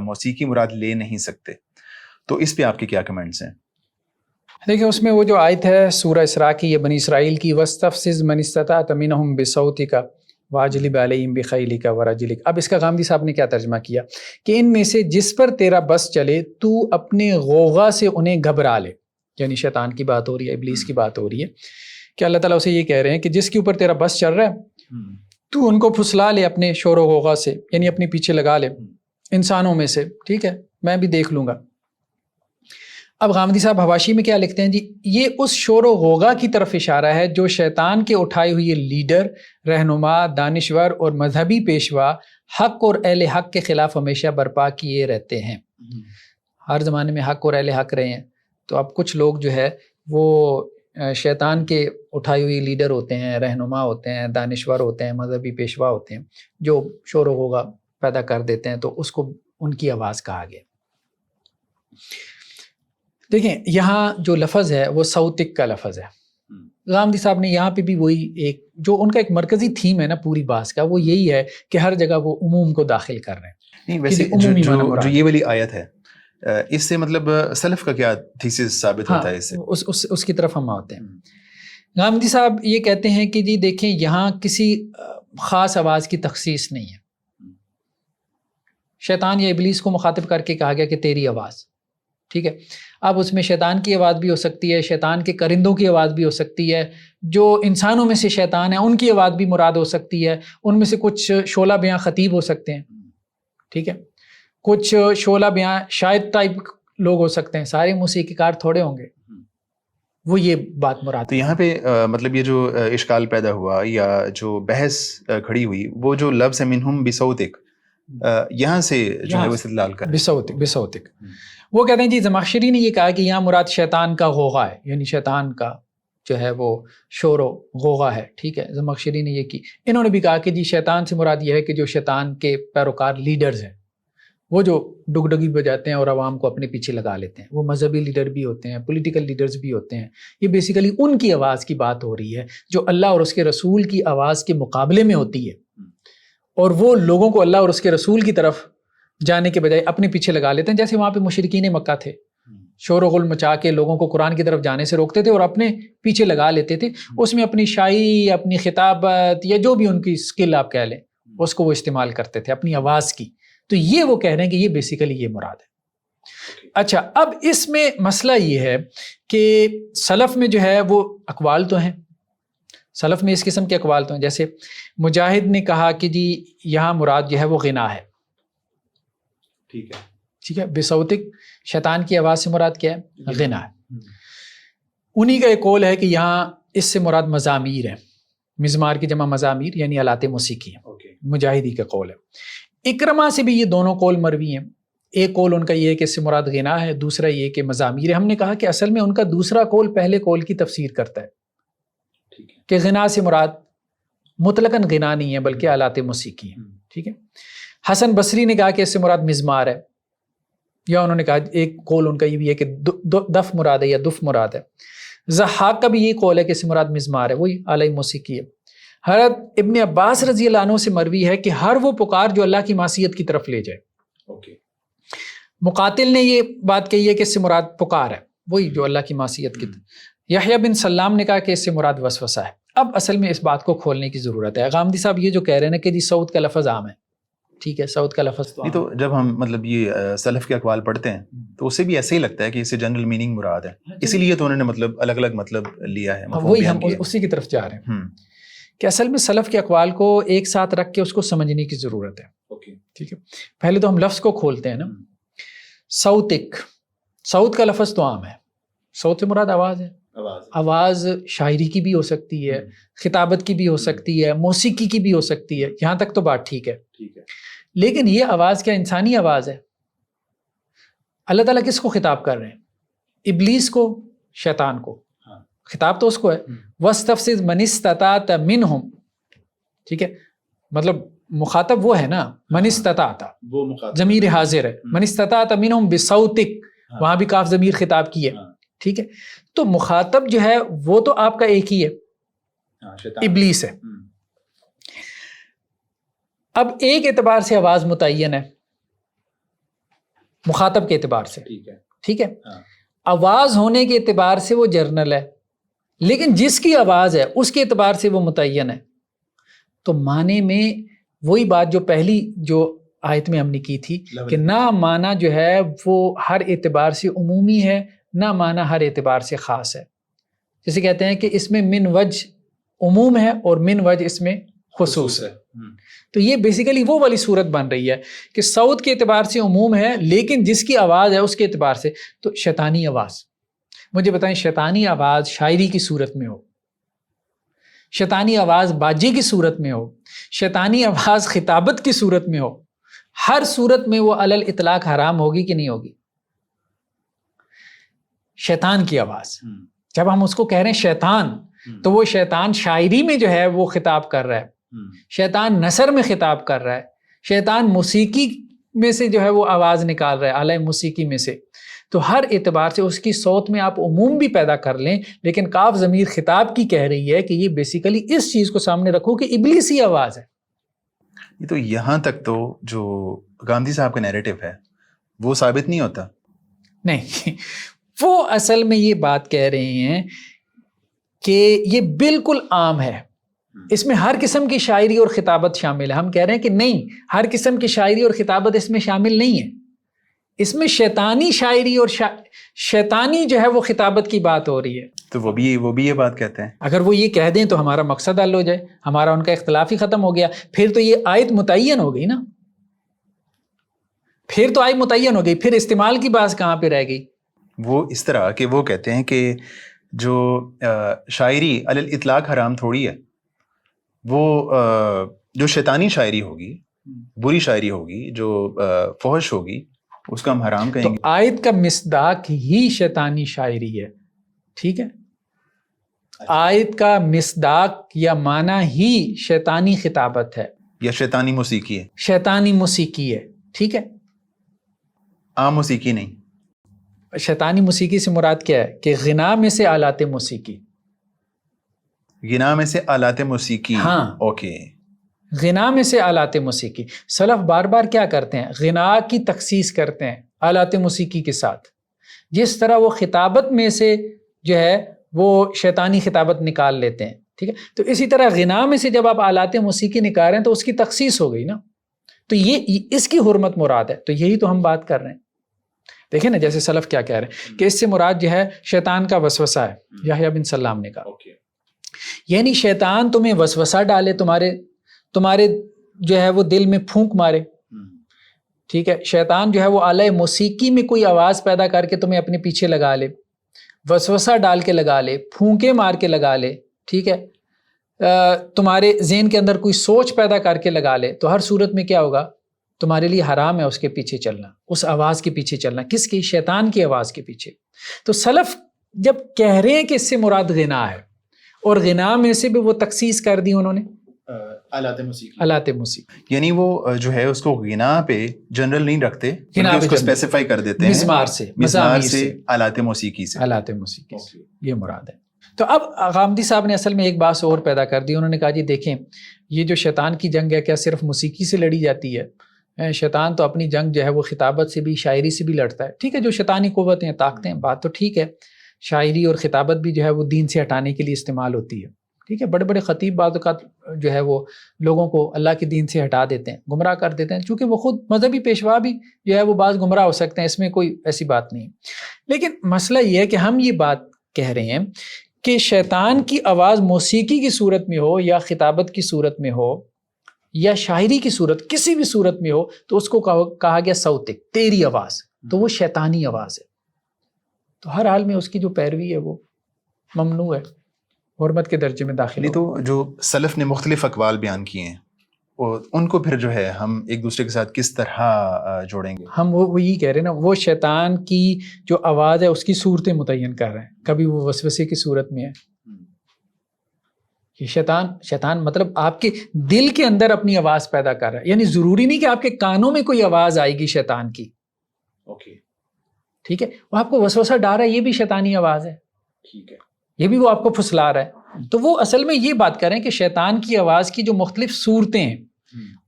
موسیقی مراد لے نہیں سکتے. تو اس پہ آپ کے کیا کمنٹس ہیں؟ دیکھیں اس میں وہ جو آیت ہے سورہ اسراء کی, یہ بنی اسرائیل کی, وَاسْتَفْزِزْ مَنِ اسْتَطَعْتَ مِنْهُمْ بِصَوْتِكَ, واجلب علیہم بخیلک ورجلک. اب اس کا غامدی صاحب نے کیا ترجمہ کیا کہ ان میں سے جس پر تیرا بس چلے تو اپنے غوغا سے انہیں گھبرا لے. یعنی شیطان کی بات ہو رہی ہے، ابلیس کی بات ہو رہی ہے کہ اللہ تعالیٰ اسے یہ کہہ رہے ہیں کہ جس کے اوپر تیرا بس چل رہا ہے تو ان کو پھسلا لے اپنے شور و غوغا سے، یعنی اپنے پیچھے لگا لے انسانوں میں سے، ٹھیک ہے، میں بھی دیکھ لوں گا. اب غامدی صاحب حواشی میں کیا لکھتے ہیں جی، یہ اس شور و غوغا کی طرف اشارہ ہے جو شیطان کے اٹھائے ہوئے لیڈر، رہنما، دانشور اور مذہبی پیشوا حق اور اہل حق کے خلاف ہمیشہ برپا کیے رہتے ہیں. ہر زمانے میں حق اور اہل حق رہے ہیں. تو اب کچھ لوگ جو ہے وہ شیطان کے اٹھائی ہوئی لیڈر ہوتے ہیں، رہنما ہوتے ہیں، دانشور ہوتے ہیں، مذہبی پیشوا ہوتے ہیں جو شور و غوغا پیدا کر دیتے ہیں، تو اس کو ان کی آواز کہا گیا. دیکھیں یہاں جو لفظ ہے وہ صوتک کا لفظ ہے. غامدی صاحب نے یہاں پہ بھی وہی ایک جو ان کا ایک مرکزی تھیم ہے نا پوری بحث کا، وہ یہی ہے کہ ہر جگہ وہ عموم کو داخل کر رہے ہیں. نہیں ویسے جو یہ والی آیت ہے اس سے مطلب سلف کا کیا تھیسس ثابت ہوتا ہے؟ اس سے اس کی طرف ہم آتے ہیں. غامدی صاحب یہ کہتے ہیں کہ جی دیکھیں یہاں کسی خاص آواز کی تخصیص نہیں ہے. شیطان یا ابلیس کو مخاطب کر کے کہا گیا کہ تیری آواز، ٹھیک ہے. اب اس میں شیطان کی آواز بھی ہو سکتی ہے، شیطان کے کرندوں کی آواز بھی ہو سکتی ہے، جو انسانوں میں سے شیطان ہیں ان کی آواز بھی مراد ہو سکتی ہے. ان میں سے کچھ شعلہ بیاں خطیب ہو سکتے ہیں، ٹھیک ہے، کچھ شعلہ بیاں شاعر ٹائپ لوگ ہو سکتے ہیں. سارے موسیقی کار تھوڑے ہوں گے، وہ یہ بات مراد. تو یہاں پہ مطلب یہ جو اشکال پیدا ہوا یا جو بحث کھڑی ہوئی، وہ جو لفظ ہے منہم بصوتک، یہاں سے جو ہے وہ استدلال کر بصوتک وہ کہتے ہیں جی زمخشری نے یہ کہا کہ یہاں مراد شیطان کا غوغا ہے، یعنی شیطان کا جو ہے وہ شور و غوغا ہے، ٹھیک ہے. زمخشری نے یہ کی. انہوں نے بھی کہا کہ جی شیطان سے مراد یہ ہے کہ جو شیطان کے پیروکار لیڈرز ہیں، وہ جو ڈگڈگی بجاتے ہیں اور عوام کو اپنے پیچھے لگا لیتے ہیں، وہ مذہبی لیڈر بھی ہوتے ہیں، پولیٹیکل لیڈرز بھی ہوتے ہیں. یہ بیسیکلی ان کی آواز کی بات ہو رہی ہے جو اللہ اور اس کے رسول کی آواز کے مقابلے میں ہوتی ہے، اور وہ لوگوں کو اللہ اور اس کے رسول کی طرف جانے کے بجائے اپنے پیچھے لگا لیتے ہیں. جیسے وہاں پہ مشرکین مکہ تھے، شور و غل مچا کے لوگوں کو قرآن کی طرف جانے سے روکتے تھے اور اپنے پیچھے لگا لیتے تھے. اس میں اپنی شاعری، اپنی خطابت یا جو بھی ان کی سکل آپ کہہ لیں، اس کو وہ استعمال کرتے تھے اپنی آواز کی. تو یہ وہ کہہ رہے ہیں کہ یہ بیسیکلی یہ مراد ہے. اچھا اب اس میں مسئلہ یہ ہے کہ سلف میں جو ہے وہ اقوال تو ہیں، سلف میں اس قسم کے اقوال تو ہیں. جیسے مجاہد نے کہا کہ جی یہاں مراد جو ہے وہ غنا ہے، ٹھیک ہے. بصوتک شیطان کی آواز سے مراد کیا ہے؟ غنا ہے. انہی کا ایک قول ہے کہ یہاں اس سے مراد مزامیر ہے، مزمار کی جمع مزامیر یعنی آلات موسیقی ہے. مجاہدی کا قول ہے. اکرما سے بھی یہ دونوں قول مروی ہیں. ایک قول ان کا یہ ہے کہ اس سے مراد غنا ہے، دوسرا یہ کہ مزامیر ہے. ہم نے کہا کہ اصل میں ان کا دوسرا قول پہلے قول کی تفسیر کرتا ہے کہ غنا سے مراد مطلقاً غنا نہیں ہے بلکہ آلات موسیقی ہے، ٹھیک ہے. حسن بصری نے کہا کہ اس سے مراد مزمار ہے، یا انہوں نے کہا ایک قول ان کا یہ بھی ہے کہ دف مراد ہے یا دف مراد ہے. ضحاک کا بھی یہ قول ہے کہ اس سے مراد مزمار ہے، وہی آلہ موسیقی ہے. حضرت ابن عباس رضی اللہ عنہ سے مروی ہے کہ ہر وہ پکار جو اللہ کی معصیت کی طرف لے جائے. مقاتل نے یہ بات کہی ہے کہ اس سے مراد پکار ہے، وہی جو اللہ کی معصیت کی طرف. یحییٰ بن سلام نے کہا کہ اس سے مراد وسوسہ ہے. اب اصل میں اس بات کو کھولنے کی ضرورت ہے. غامدی صاحب یہ جو کہہ رہے ہیں نا کہ جی صوت کا لفظ عام ہے، ٹھیک ہے، صوت کا لفظ تو جب ہم مطلب یہ سلف کے اقوال پڑھتے ہیں تو اسے بھی ایسے ہی لگتا ہے کہ اس سے جنرل میننگ مراد ہے، اسی لیے تو انہوں نے مطلب الگ الگ مطلب لیا ہے. وہی ہم اسی کی طرف جا رہے ہیں کہ اصل میں سلف کے اقوال کو ایک ساتھ رکھ کے اس کو سمجھنے کی ضرورت ہے. ٹھیک ہے، پہلے تو ہم لفظ کو کھولتے ہیں نا. صوتک، صوت کا لفظ تو عام ہے. صوت سے مراد آواز ہے. آواز شاعری کی بھی ہو سکتی ہے، خطابت کی بھی ہو سکتی ہے، موسیقی کی بھی ہو سکتی ہے. یہاں تک تو بات ٹھیک ہے. لیکن یہ آواز کیا انسانی آواز ہے؟ اللہ تعالیٰ کس کو خطاب کر رہے ہیں؟ ابلیس کو، شیطان کو. خطاب تو اس کو ہے. وَاسْتَفْزِزْ مَنِ اسْتَطَعْتَ مِنْهُمْ، ٹھیک ہے، مطلب مخاطب وہ ہے نا، من استطاعت، ضمیر حاضر ہے. من استطاعت منہم بصوتک، وہاں بھی کاف ضمیر خطاب کی ہے، ٹھیک ہے. تو مخاطب جو ہے وہ تو آپ کا ایک ہی ہے، ابلیس ہے. اب ایک اعتبار سے آواز متعین ہے مخاطب کے اعتبار سے، ٹھیک ہے. آواز ہونے کے اعتبار سے وہ جرنل ہے، لیکن جس کی آواز ہے اس کے اعتبار سے وہ متعین ہے. تو معنی میں وہی بات جو پہلی جو آیت میں ہم نے کی تھی کہ نہ معنی جو ہے وہ ہر اعتبار سے عمومی ہے، نہ معنی ہر اعتبار سے خاص ہے. جیسے کہتے ہیں کہ اس میں من وجہ عموم ہے اور من وجہ اس میں خصوص ہے. تو یہ بیسیکلی وہ والی صورت بن رہی ہے کہ صوت کے اعتبار سے عموم ہے، لیکن جس کی آواز ہے اس کے اعتبار سے تو شیطانی آواز. مجھے بتائیں، شیطانی آواز شاعری کی صورت میں ہو، شیطانی آواز باجے کی صورت میں ہو، شیطانی آواز خطابت کی صورت میں ہو، ہر صورت میں وہ علل اطلاق حرام ہوگی کہ نہیں ہوگی؟ شیطان کی آواز، جب ہم اس کو کہہ رہے ہیں شیطان، تو وہ شیطان شاعری میں جو ہے وہ خطاب کر رہا ہے، شیطان نثر میں خطاب کر رہا ہے، شیطان موسیقی میں سے جو ہے وہ آواز نکال رہا ہے، اعلی موسیقی میں سے. تو ہر اعتبار سے اس کی صوت میں آپ عموم بھی پیدا کر لیں، لیکن کاف ضمیر خطاب کی کہہ رہی ہے کہ یہ بیسیکلی اس چیز کو سامنے رکھو کہ ابلیسی آواز ہے. یہ تو یہاں تک تو جو گاندھی صاحب کا نیریٹو ہے وہ ثابت نہیں ہوتا. نہیں، وہ اصل میں یہ بات کہہ رہے ہیں کہ یہ بالکل عام ہے، اس میں ہر قسم کی شاعری اور خطابت شامل ہے. ہم کہہ رہے ہیں کہ نہیں، ہر قسم کی شاعری اور خطابت اس میں شامل نہیں ہے. اس میں شیطانی شاعری اور شیطانی جو ہے وہ خطابت کی بات ہو رہی ہے. تو وہ بھی یہ بات کہتے ہیں. اگر وہ یہ کہہ دیں تو ہمارا مقصد حل ہو جائے، ہمارا ان کا اختلاف ہی ختم ہو گیا. پھر تو یہ آیت متعین ہو گئی نا، پھر تو آیت متعین ہو گئی، پھر استعمال کی بات کہاں پہ رہ گئی؟ وہ اس طرح کہ وہ کہتے ہیں کہ جو شاعری علی الاطلاق حرام تھوڑی ہے، وہ جو شیطانی شاعری ہوگی، بری شاعری ہوگی، جو فحش ہوگی، اس کا ہم حرام کہیں گے. تو آیت کا مصداق ہی شیطانی شاعری ہے. ٹھیک ہے، آیت کا مصداق یا معنی ہی شیطانی خطابت ہے یا شیطانی موسیقی ہے، شیطانی موسیقی ہے. ٹھیک ہے، عام موسیقی نہیں. شیطانی موسیقی سے مراد کیا ہے کہ غنا میں سے آلات موسیقی، غنا میں سے آلات موسیقی. ہاں، اوکے. غنا میں سے آلات موسیقی. سلف بار بار کیا کرتے ہیں؟ غنا کی تخصیص کرتے ہیں آلات موسیقی کے ساتھ. جس طرح وہ خطابت میں سے جو ہے وہ شیطانی خطابت نکال لیتے ہیں. ٹھیک ہے، تو اسی طرح غنا میں سے جب آپ آلات موسیقی نکال رہے ہیں تو اس کی تخصیص ہو گئی نا. تو یہ اس کی حرمت مراد ہے. تو یہی تو ہم بات کر رہے ہیں. دیکھیں نا، جیسے سلف کیا کہہ رہے ہیں کہ اس سے مراد جو ہے شیطان کا وسوسہ ہے. یحییٰ بن سلام نے کہا، یعنی شیطان تمہیں وسوسہ ڈالے، تمہارے جو ہے وہ دل میں پھونک مارے. ٹھیک ہے، شیطان جو ہے وہ اعلی موسیقی میں کوئی آواز پیدا کر کے تمہیں اپنے پیچھے لگا لے، وسوسہ ڈال کے لگا لے، پھونکے مار کے لگا لے. ٹھیک ہے، تمہارے ذہن کے اندر کوئی سوچ پیدا کر کے لگا لے. تو ہر صورت میں کیا ہوگا؟ تمہارے لیے حرام ہے اس کے پیچھے چلنا، اس آواز کے پیچھے چلنا. کس کی؟ شیطان کی آواز کے پیچھے. تو سلف جب کہہ رہے ہیں کہ اس سے مراد غنا ہے، اور غنا میں سے بھی وہ تخصیص کر دی انہوں نے آلات موسیقی، یعنی وہ جو ہے اس کو غنا پہ جنرل نہیں رکھتے، اس کو اسپیسیفائی کر دیتے ہیں مزمار سے آلات موسیقی سے. آلات موسیقی سے یہ مراد ہے. تو اب غامدی صاحب نے اصل میں ایک بات اور پیدا کر دی. انہوں نے کہا جی دیکھیں، یہ جو شیطان کی جنگ ہے کیا صرف موسیقی سے لڑی جاتی ہے؟ شیطان تو اپنی جنگ جو ہے وہ خطابت سے بھی، شاعری سے بھی لڑتا ہے. ٹھیک ہے، جو شیطانی قوتیں طاقتیں، بات تو ٹھیک ہے، شاعری اور خطابت بھی جو ہے وہ دین سے ہٹانے کے لیے استعمال ہوتی ہے. ٹھیک ہے، بڑے بڑے خطیب بعض اوقات جو ہے وہ لوگوں کو اللہ کے دین سے ہٹا دیتے ہیں، گمراہ کر دیتے ہیں. چونکہ وہ خود مذہبی پیشوا بھی جو ہے وہ بعض گمراہ ہو سکتے ہیں، اس میں کوئی ایسی بات نہیں. لیکن مسئلہ یہ ہے کہ ہم یہ بات کہہ رہے ہیں کہ شیطان کی آواز موسیقی کی صورت میں ہو یا خطابت کی صورت میں ہو یا شاعری کی صورت، کسی بھی صورت میں ہو، تو اس کو کہا گیا صوتک، تیری آواز. تو وہ شیطانی آواز ہے. تو ہر حال میں اس کی جو پیروی ہے وہ ممنوع ہے، حرمت کے درجے میں داخل. تو جو سلف نے مختلف اقوال بیان کیے ہیں، ان کو پھر جو ہے ہم ایک دوسرے کے ساتھ کس طرح جوڑیں گے؟ ہم وہ یہی کہہ رہے ہیں نا، وہ شیطان کی جو آواز ہے اس کی صورتیں متعین کر رہے ہیں. کبھی وہ وسوسے کی صورت میں ہے، کہ شیطان مطلب آپ کے دل کے اندر اپنی آواز پیدا کر رہا ہے. یعنی ضروری نہیں کہ آپ کے کانوں میں کوئی آواز آئے گی شیطان کی. ٹھیک ہے، وہ آپ کو وسوسہ ڈال رہا ہے، یہ بھی شیطانی آواز ہے. ٹھیک ہے، یہ بھی وہ آپ کو پھسلا رہا ہے. تو وہ اصل میں یہ بات کر رہے ہیں کہ شیطان کی آواز کی جو مختلف صورتیں ہیں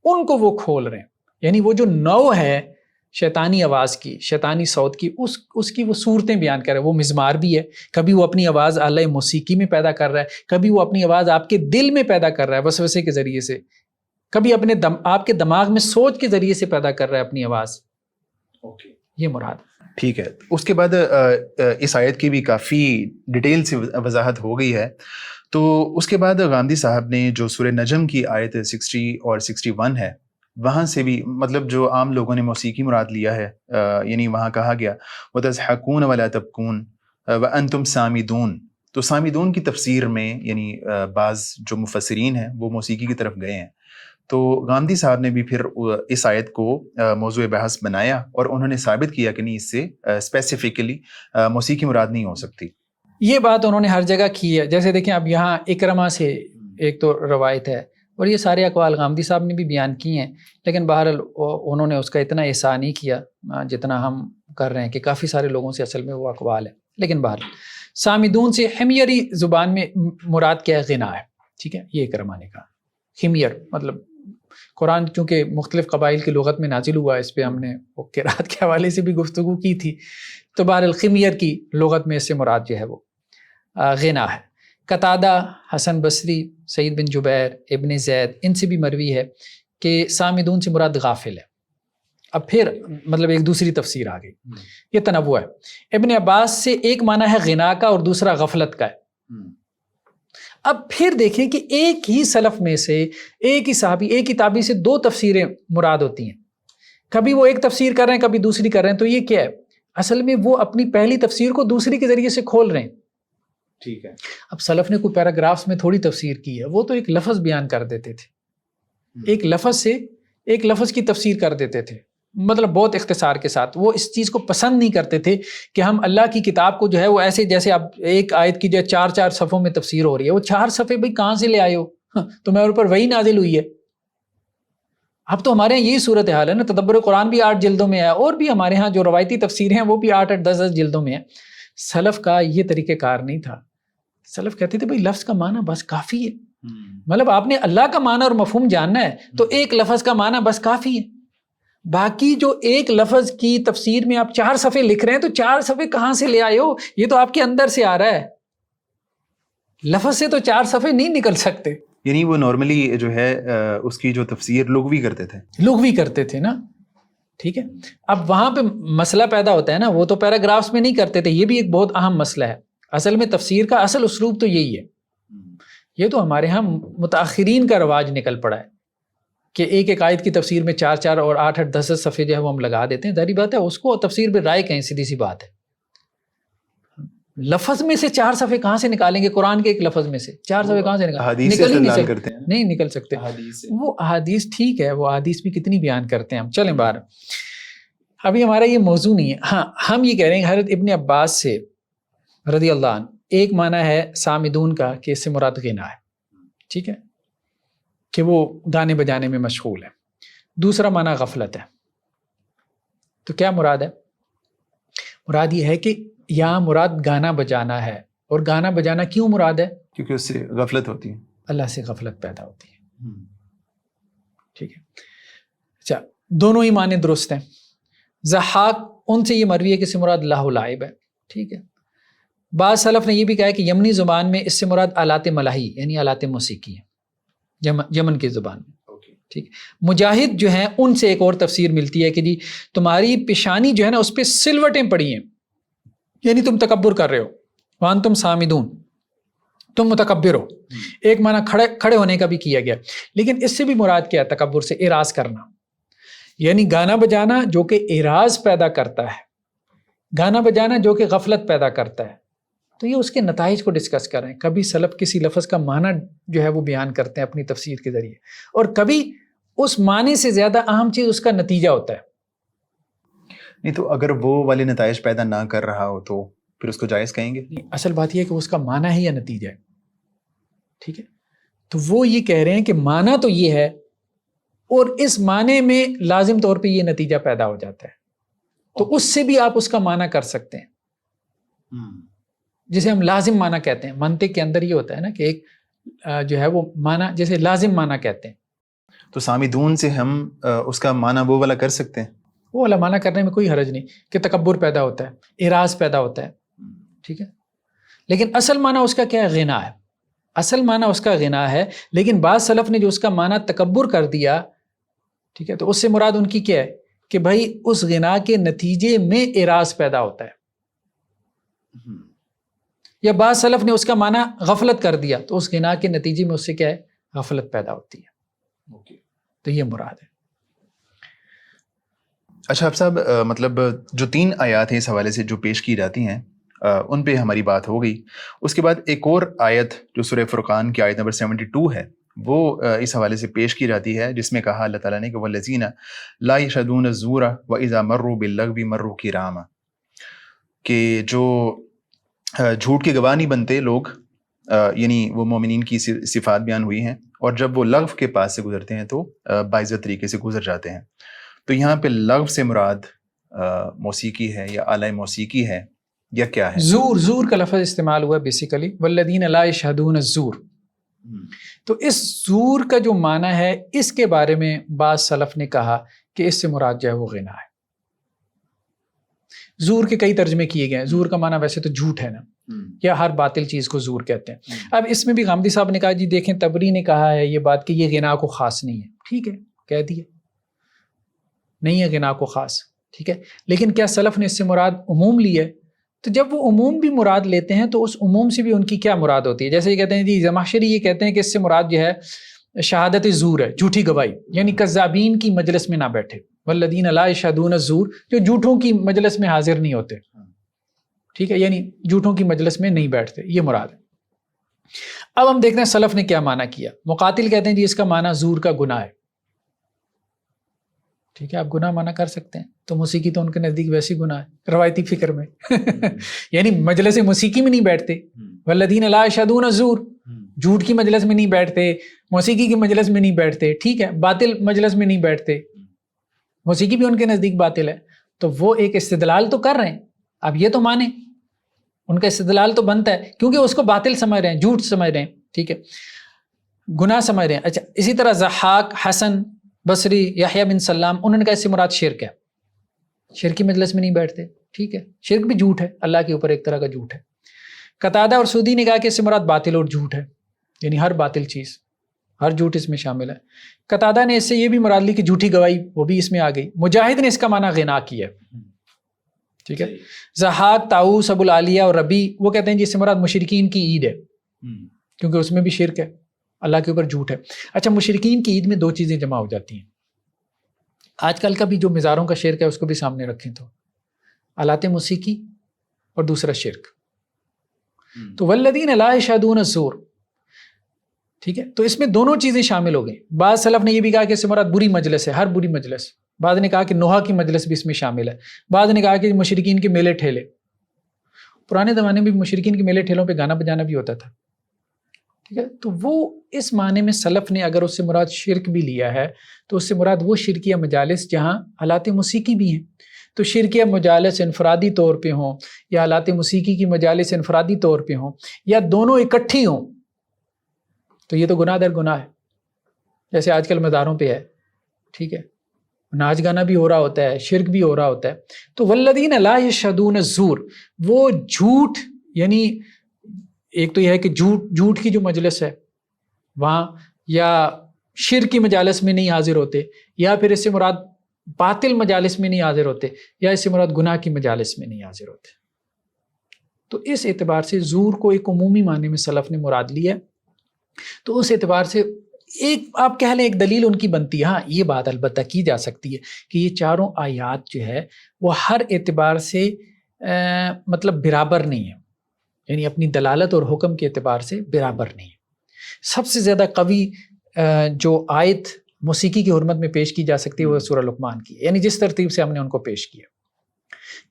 ان کو وہ کھول رہے ہیں. یعنی وہ جو نو ہے شیطانی آواز کی، شیطانی صوت کی، اس کی وہ صورتیں بیان کر رہا ہے. وہ مزمار بھی ہے، کبھی وہ اپنی آواز اعلی موسیقی میں پیدا کر رہا ہے، کبھی وہ اپنی آواز آپ کے دل میں پیدا کر رہا ہے وسوسے کے ذریعے سے، کبھی آپ کے دماغ میں سوچ کے ذریعے سے پیدا کر رہا ہے اپنی آواز. یہ مراد. ٹھیک ہے. اس کے بعد اس آیت کی بھی کافی ڈیٹیل سے وضاحت ہو گئی ہے. تو اس کے بعد غامدی صاحب نے جو سورہ نجم کی آیت 60 اور 61 ہے وہاں سے بھی مطلب جو عام لوگوں نے موسیقی مراد لیا ہے، یعنی وہاں کہا گیا وَتَضْحَكُونَ وَلَا تَبْكُونَ وَأَنْتُمْ سَامِدُونَ. تو سامدون کی تفسیر میں یعنی بعض جو مفسرین ہیں وہ موسیقی کی طرف گئے ہیں. تو غامدی صاحب نے بھی پھر اس آیت کو موضوع بحث بنایا اور انہوں نے ثابت کیا کہ نہیں، اس سے اسپیسیفکلی موسیقی مراد نہیں ہو سکتی. یہ بات انہوں نے ہر جگہ کی ہے. جیسے دیکھیں اب یہاں اکرمہ سے ایک تو روایت ہے، اور یہ سارے اقوال غامدی صاحب نے بھی بیان کیے ہیں، لیکن بہرحال انہوں نے اس کا اتنا احسان نہیں کیا جتنا ہم کر رہے ہیں کہ کافی سارے لوگوں سے اصل میں وہ اقوال ہے. لیکن بہرحال سامدون سے حمیری زبان میں مراد کیا ہے؟ غنا ہے. ٹھیک ہے، یہ اکرمہ نے کہا. حمیر مطلب قرآن چونکہ مختلف قبائل کی لغت میں نازل ہوا، اس پہ ہم نے وہ قرات کے حوالے سے بھی گفتگو کی تھی. تو بہرحال خمیر کی لغت میں اس سے مراد جو ہے وہ غنا ہے. قتادہ، حسن بصری، سعید بن جبیر، ابن زید، ان سے بھی مروی ہے کہ سامدون سے مراد غافل ہے. اب پھر مطلب ایک دوسری تفسیر آ گئی، یہ تنوع ہے. ابن عباس سے ایک معنی ہے غنا کا اور دوسرا غفلت کا ہے. اب پھر دیکھیں کہ ایک ہی سلف میں سے ایک ہی صحابی، ایک ہی تابعی سے دو تفسیریں مراد ہوتی ہیں. کبھی وہ ایک تفسیر کر رہے ہیں، کبھی دوسری کر رہے ہیں. تو یہ کیا ہے؟ اصل میں وہ اپنی پہلی تفسیر کو دوسری کے ذریعے سے کھول رہے ہیں. ٹھیک ہے. اب سلف نے کوئی پیراگرافس میں تھوڑی تفسیر کی ہے، وہ تو ایک لفظ بیان کر دیتے تھے، ایک لفظ سے ایک لفظ کی تفسیر کر دیتے تھے، مطلب بہت اختصار کے ساتھ. وہ اس چیز کو پسند نہیں کرتے تھے کہ ہم اللہ کی کتاب کو جو ہے وہ ایسے جیسے اب ایک آیت کی جو 4 صفحوں میں تفسیر ہو رہی ہے، وہ 4 صفحے بھائی کہاں سے لے آئے ہو؟ تمہارے اوپر وہی نازل ہوئی ہے. اب تو ہمارے یہی صورت حال ہے نا. تدبر قرآن بھی 8 جلدوں میں ہے، اور بھی ہمارے ہاں جو روایتی تفسیریں ہیں وہ بھی 8 10 جلدوں میں ہیں. سلف کا یہ طریقہ کار نہیں تھا. سلف کہتے تھے بھائی لفظ کا معنی بس کافی ہے. مطلب آپ نے اللہ کا معنی اور مفہوم جاننا ہے تو ایک لفظ کا معنی بس کافی ہے. باقی جو ایک لفظ کی تفسیر میں آپ 4 صفحے لکھ رہے ہیں تو 4 صفحے کہاں سے لے آئے ہو؟ یہ تو آپ کے اندر سے آ رہا ہے. لفظ سے تو 4 صفحے نہیں نکل سکتے. یعنی وہ نارملی جو ہے اس کی جو تفسیر لغوی کرتے تھے نا. ٹھیک ہے. اب وہاں پہ مسئلہ پیدا ہوتا ہے نا، وہ تو پیراگرافس میں نہیں کرتے تھے. یہ بھی ایک بہت اہم مسئلہ ہے. اصل میں تفسیر کا اصل اسلوب تو یہی ہے. یہ تو ہمارے ہاں متاخرین کا رواج نکل پڑا ہے کہ ایک آیت کی تفسیر میں 4 اور 8 10 صفحے جو ہے وہ ہم لگا دیتے ہیں. ظاہری بات ہے اس کو تفسیر پہ رائے کہیں، سیدھی سی بات ہے. لفظ میں سے 4 صفحے کہاں سے نکالیں گے؟ قرآن کے ایک لفظ میں سے 4 صفحے کہاں سے نکل ہی نہیں نکل سکتے. وہ احادیث ٹھیک ہے، وہ احادیث بھی کتنی بیان کرتے ہیں ہم. چلیں باہر، ابھی ہمارا یہ موضوع نہیں ہے. ہاں ہم یہ کہہ رہے ہیں حضرت ابن عباس سے رضی اللہ عنہ ایک معنی ہے سامدون کا کہ اس سے مراد غنا ہے. ٹھیک ہے، کہ وہ گانے بجانے میں مشغول ہے. دوسرا معنی غفلت ہے. تو کیا مراد ہے؟ مراد یہ ہے کہ یہاں مراد گانا بجانا ہے. اور گانا بجانا کیوں مراد ہے؟ کیونکہ اس سے غفلت ہوتی ہے، اللہ سے غفلت پیدا ہوتی ہے. ٹھیک ہے. اچھا، دونوں ہی معنی درست ہیں. ضحاک ان سے یہ مروی ہے کہ اس سے مراد لہو لعب ہے. ٹھیک ہے. بعض سلف نے یہ بھی کہا کہ یمنی زبان میں اس سے مراد آلات ملاحی یعنی آلات موسیقی ہے، یمن کی زبان میں. ٹھیک. مجاہد جو ہیں ان سے ایک اور تفسیر ملتی ہے کہ جی تمہاری پیشانی جو ہے نا اس پہ سلوٹیں پڑی ہیں، یعنی تم تکبر کر رہے ہو. وان تم سامدون، تم متکبر ہو. ایک معنی کھڑے ہونے کا بھی کیا گیا. لیکن اس سے بھی مراد کیا ہے؟ تکبر سے اعراض کرنا، یعنی گانا بجانا جو کہ اعراض پیدا کرتا ہے، گانا بجانا جو کہ غفلت پیدا کرتا ہے. تو یہ اس کے نتائج کو ڈسکس کر رہے ہیں. کبھی سلف کسی لفظ کا معنی جو ہے وہ بیان کرتے ہیں اپنی تفسیر کے ذریعے، اور کبھی اس معنی سے زیادہ اہم چیز اس کا نتیجہ ہوتا ہے. نہیں تو اگر وہ والے نتائج پیدا نہ کر رہا ہو تو پھر اس کو جائز کہیں گے؟ اصل بات یہ ہے کہ اس کا معنی ہے یا نتیجہ ہے. ٹھیک ہے. تو وہ یہ کہہ رہے ہیں کہ معنی تو یہ ہے اور اس معنی میں لازم طور پہ یہ نتیجہ پیدا ہو جاتا ہے. تو اس سے بھی آپ اس کا معنی کر سکتے ہیں، جسے ہم لازم معنی کہتے ہیں. منطق کے اندر یہ ہوتا ہے نا کہ ایک جو ہے وہ معنی جیسے لازم معنی کہتے ہیں. تو سامدون سے ہم اس کا معنی وہ والا کر سکتے ہیں؟ وہ علمانہ کرنے میں کوئی حرج نہیں کہ تکبر پیدا ہوتا ہے، اعراض پیدا ہوتا ہے، ٹھیک ہے، لیکن اصل معنی اس کا کیا ہے؟ غنا ہے، اصل معنی اس کا غنا ہے، لیکن بعض سلف نے جو اس کا معنی تکبر کر دیا، ٹھیک ہے، تو اس سے مراد ان کی کیا ہے کہ بھائی اس غنا کے نتیجے میں اعراض پیدا ہوتا ہے، یا بعض سلف نے اس کا معنی غفلت کر دیا تو اس غنا کے نتیجے میں اس سے کیا ہے؟ غفلت پیدا ہوتی ہے، تو یہ مراد ہے۔ اچھا آپ صاحب، مطلب جو 3 آیات ہیں اس حوالے سے جو پیش کی جاتی ہیں ان پہ ہماری بات ہو گئی، اس کے بعد ایک اور آیت جو سورہ فرقان کی آیت نمبر 72 ہے وہ اس حوالے سے پیش کی جاتی ہے، جس میں کہا اللہ تعالیٰ نے کہ وَالَّذِينَ لَا يَشْهَدُونَ الزُّورَ وَإِذَا مَرُّوا بِاللَّغْوِ مَرُّوا كِرَامًا، کہ جو جھوٹ کے گواہ نہیں بنتے لوگ، یعنی وہ مومنین کی صفات بیان ہوئی ہیں، اور جب وہ لغو کے پاس سے گزرتے ہیں تو باعزت طریقے سے گزر جاتے ہیں۔ تو یہاں پہ لغو سے مراد موسیقی ہے یا آلہ موسیقی ہے یا کیا ہے؟ زور کا لفظ استعمال ہوا بیسیکلی، والذین لا یشہدون الزور، تو اس زور کا جو معنی ہے اس کے بارے میں بعض سلف نے کہا کہ اس سے مراد جو ہے وہ غنا ہے۔ زور کے کئی ترجمے کیے گئے ہیں، زور کا معنی ویسے تو جھوٹ ہے نا، یا ہر باطل چیز کو زور کہتے ہیں۔ اب اس میں بھی غامدی صاحب نے کہا جی دیکھیں تبری نے کہا ہے یہ بات کہ یہ غنا کو خاص نہیں ہے، ٹھیک ہے کہہ دیا نہیں ہے غنا کو خاص، ٹھیک ہے، لیکن کیا سلف نے اس سے مراد عموم لی ہے؟ تو جب وہ عموم بھی مراد لیتے ہیں تو اس عموم سے بھی ان کی کیا مراد ہوتی ہے؟ جیسے یہ کہتے ہیں جی زمخشری یہ کہتے ہیں کہ اس سے مراد جو ہے شہادت زور ہے، جھوٹی گواہی، یعنی کذابین کی مجلس میں نہ بیٹھے، والذین لا یشہدون الزور، جو جھوٹوں کی مجلس میں حاضر نہیں ہوتے، ٹھیک ہے، یعنی جھوٹوں کی مجلس میں نہیں بیٹھتے، یہ مراد ہے۔ اب ہم دیکھتے ہیں سلف نے کیا معنی کیا۔ مقاتل کہتے ہیں جی اس کا معنی زور کا گناہ ہے، ٹھیک ہے، آپ گناہ معنی کر سکتے ہیں، تو موسیقی تو ان کے نزدیک ویسی گناہ ہے روایتی فکر میں یعنی مجلس موسیقی میں نہیں بیٹھتے، والذین لا یشہدون الزور، جھوٹ کی مجلس میں نہیں بیٹھتے، موسیقی کی مجلس میں نہیں بیٹھتے، ٹھیک ہے، باطل مجلس میں نہیں بیٹھتے، موسیقی بھی ان کے نزدیک باطل ہے، تو وہ ایک استدلال تو کر رہے ہیں، اب یہ تو مانیں، ان کا استدلال تو بنتا ہے کیونکہ اس کو باطل سمجھ رہے ہیں، جھوٹ سمجھ رہے ہیں، ٹھیک ہے، گناہ سمجھ رہے ہیں۔ اچھا اسی طرح ضحاک، حسن بصری، یحییٰ بن سلام، انہوں نے کہا اس سے مراد شرک ہے، شرک کی مجلس میں نہیں بیٹھتے، ٹھیک ہے، شرک بھی جھوٹ ہے، اللہ کے اوپر ایک طرح کا جھوٹ ہے۔ قتادہ اور سودی نے کہا کہ اس سے مراد باطل اور جھوٹ ہے، یعنی ہر باطل چیز، ہر جھوٹ اس میں شامل ہے۔ قتادہ نے اس سے یہ بھی مراد لی کہ جھوٹی گواہی وہ بھی اس میں آ گئی۔ مجاہد نے اس کا معنی غنا کیا ہے، ٹھیک ہے۔ ضحاک، طاؤس، ابو العالیہ اور ربی وہ کہتے ہیں جس سے مراد مشرکین کی عید ہے، کیونکہ اس میں بھی شرک ہے، اللہ کے اوپر جھوٹ ہے۔ اچھا مشرکین کی عید میں 2 چیزیں جمع ہو جاتی ہیں، آج کل کا بھی جو مزاروں کا شرک ہے اس کو بھی سامنے رکھیں تو آلات موسیقی اور دوسرا شرک، تو والذین لا یشہدون الزور، ٹھیک ہے، تو اس میں دونوں چیزیں شامل ہو گئیں۔ بعض سلف نے یہ بھی کہا کہ اس سے مراد بری مجلس ہے، ہر بری مجلس، بعض نے کہا کہ نوحہ کی مجلس بھی اس میں شامل ہے، بعض نے کہا کہ مشرکین کے میلے ٹھیلے، پرانے زمانے میں بھی مشرکین کے میلے ٹھیلوں پہ گانا بجانا بھی ہوتا تھا، ٹھیک ہے، تو وہ اس معنی میں سلف نے اگر اس سے مراد شرک بھی لیا ہے تو اس سے مراد وہ شرکیہ مجالس جہاں آلات موسیقی بھی ہیں، تو شرکیہ مجالس انفرادی طور پہ ہوں یا آلات موسیقی کی مجالس انفرادی طور پہ ہوں یا دونوں اکٹھی ہوں تو یہ تو گناہ در گناہ ہے، جیسے آج کل مزاروں پہ ہے، ٹھیک ہے، ناچ گانا بھی ہو رہا ہوتا ہے، شرک بھی ہو رہا ہوتا ہے۔ تو والذین لا یشہدون الزور، وہ جھوٹ، یعنی ایک تو یہ ہے کہ جھوٹ کی جو مجلس ہے وہاں، یا شرک کی مجالس میں نہیں حاضر ہوتے، یا پھر اس سے مراد باطل مجالس میں نہیں حاضر ہوتے، یا اس سے مراد گناہ کی مجالس میں نہیں حاضر ہوتے۔ تو اس اعتبار سے زور کو ایک عمومی معنی میں سلف نے مراد لیا ہے، تو اس اعتبار سے ایک آپ کہہ لیں ایک دلیل ان کی بنتی ہے۔ ہاں یہ بات البتہ کی جا سکتی ہے کہ یہ چاروں آیات جو ہے وہ ہر اعتبار سے مطلب برابر نہیں ہے، یعنی اپنی دلالت اور حکم کے اعتبار سے برابر نہیں ہے۔ سب سے زیادہ قوی جو آیت موسیقی کی حرمت میں پیش کی جا سکتی ہے وہ سورہ لقمان کی ہے، یعنی جس ترتیب سے ہم نے ان کو پیش کیا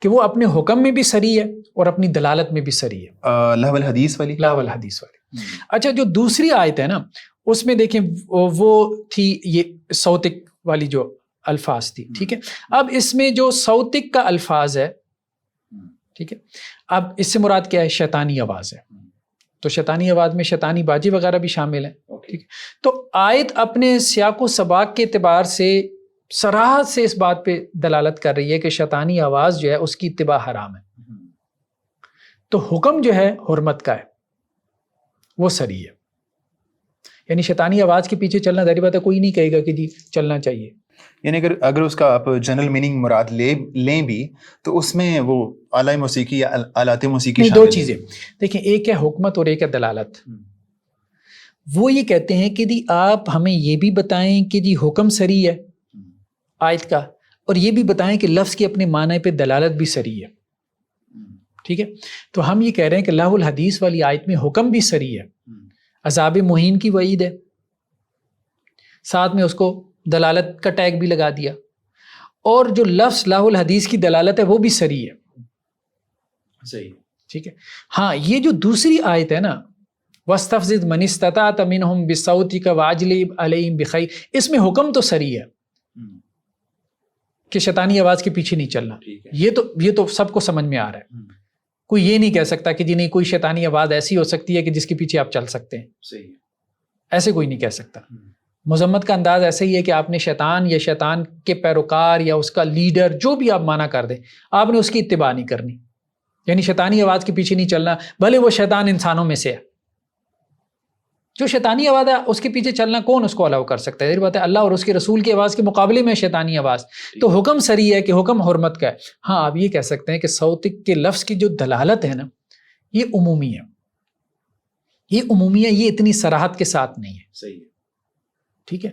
کہ وہ اپنے حکم میں بھی صریح ہے اور اپنی دلالت میں بھی صریح ہے، لہو الحدیث والی، لہو الحدیث والی۔ اچھا جو دوسری آیت ہے نا اس میں دیکھیں وہ تھی یہ صوتک والی جو الفاظ تھی، ٹھیک ہے، اب اس میں جو صوتک کا الفاظ ہے، ٹھیک ہے، اب اس سے مراد کیا ہے؟ شیطانی آواز ہے، تو شیطانی آواز میں شیطانی باجی وغیرہ بھی شامل ہے، ٹھیک ہے۔ تو آیت اپنے سیاق و سباق کے اعتبار سے صراحت سے اس بات پہ دلالت کر رہی ہے کہ شیطانی آواز جو ہے اس کی اتباع حرام ہے. تو حکم جو ہے حرمت کا ہے، وہ سری ہے. یعنی شیطانی آواز کے پیچھے چلنا ظاہر بات ہے کوئی نہیں کہے گا کہ جی چلنا چاہیے. یعنی اگر اس کا آپ جنرل میننگ مراد لیں بھی تو اس میں وہ اعلیٰ موسیقی یا آلات موسیقی نہیں، شامل دو چیزیں دیکھیں، ایک ہے حکمت اور ایک ہے دلالت. وہ یہ کہتے ہیں کہ جی آپ ہمیں یہ بھی بتائیں کہ جی حکم سری ہے آیت کا، اور یہ بھی بتائیں کہ لفظ کے اپنے معنی پہ دلالت بھی سری ہے. ٹھیک ہے، تو ہم یہ کہہ رہے ہیں کہ لاہ الحدیث والی آیت میں حکم بھی سری ہے، عذاب مہین کی وعید ہے، ساتھ میں اس کو دلالت کا ٹیگ بھی لگا دیا، اور جو لفظ لاہ الحدیث کی دلالت ہے وہ بھی سری ہے. صحیح. ٹھیک ہے. ہاں، یہ جو دوسری آیت ہے نا، وَاسْتَفْزِزْ مَنِ اسْتَطَعْتَ مِنْهُمْ بِصَوْتِكَ وَأَجْلِبْ عَلَيْهِمْ بِخَيْلِكَ، اس میں حکم تو سری ہے کہ شیطانی آواز کے پیچھے نہیں چلنا. یہ تو سب کو سمجھ میں آ رہا ہے. کوئی یہ نہیں کہہ سکتا کہ جی نہیں، کوئی شیطانی آواز ایسی ہو سکتی ہے کہ جس کے پیچھے آپ چل سکتے ہیں. صحیح. ایسے کوئی نہیں کہہ سکتا. مذمت کا انداز ایسا ہی ہے کہ آپ نے شیطان یا شیطان کے پیروکار یا اس کا لیڈر جو بھی آپ مانا کر دیں، آپ نے اس کی اتباع نہیں کرنی. یعنی شیطانی آواز کے پیچھے نہیں چلنا، بھلے وہ شیطان انسانوں میں سے ہے. جو شیطانی آواز ہے اس کے پیچھے چلنا کون اس کو الاؤ کر سکتا ہے؟ یہ بات ہے اللہ اور اس کے رسول کی آواز کے مقابلے میں شیطانی آواز. تو حکم سری ہے کہ حکم حرمت کا ہے. ہاں، آپ یہ کہہ سکتے ہیں کہ صوتک کے لفظ کی جو دلالت ہے نا، یہ عمومی ہے. یہ عمومی ہے، یہ اتنی صراحت کے ساتھ نہیں ہے. صحیح. ٹھیک ہے.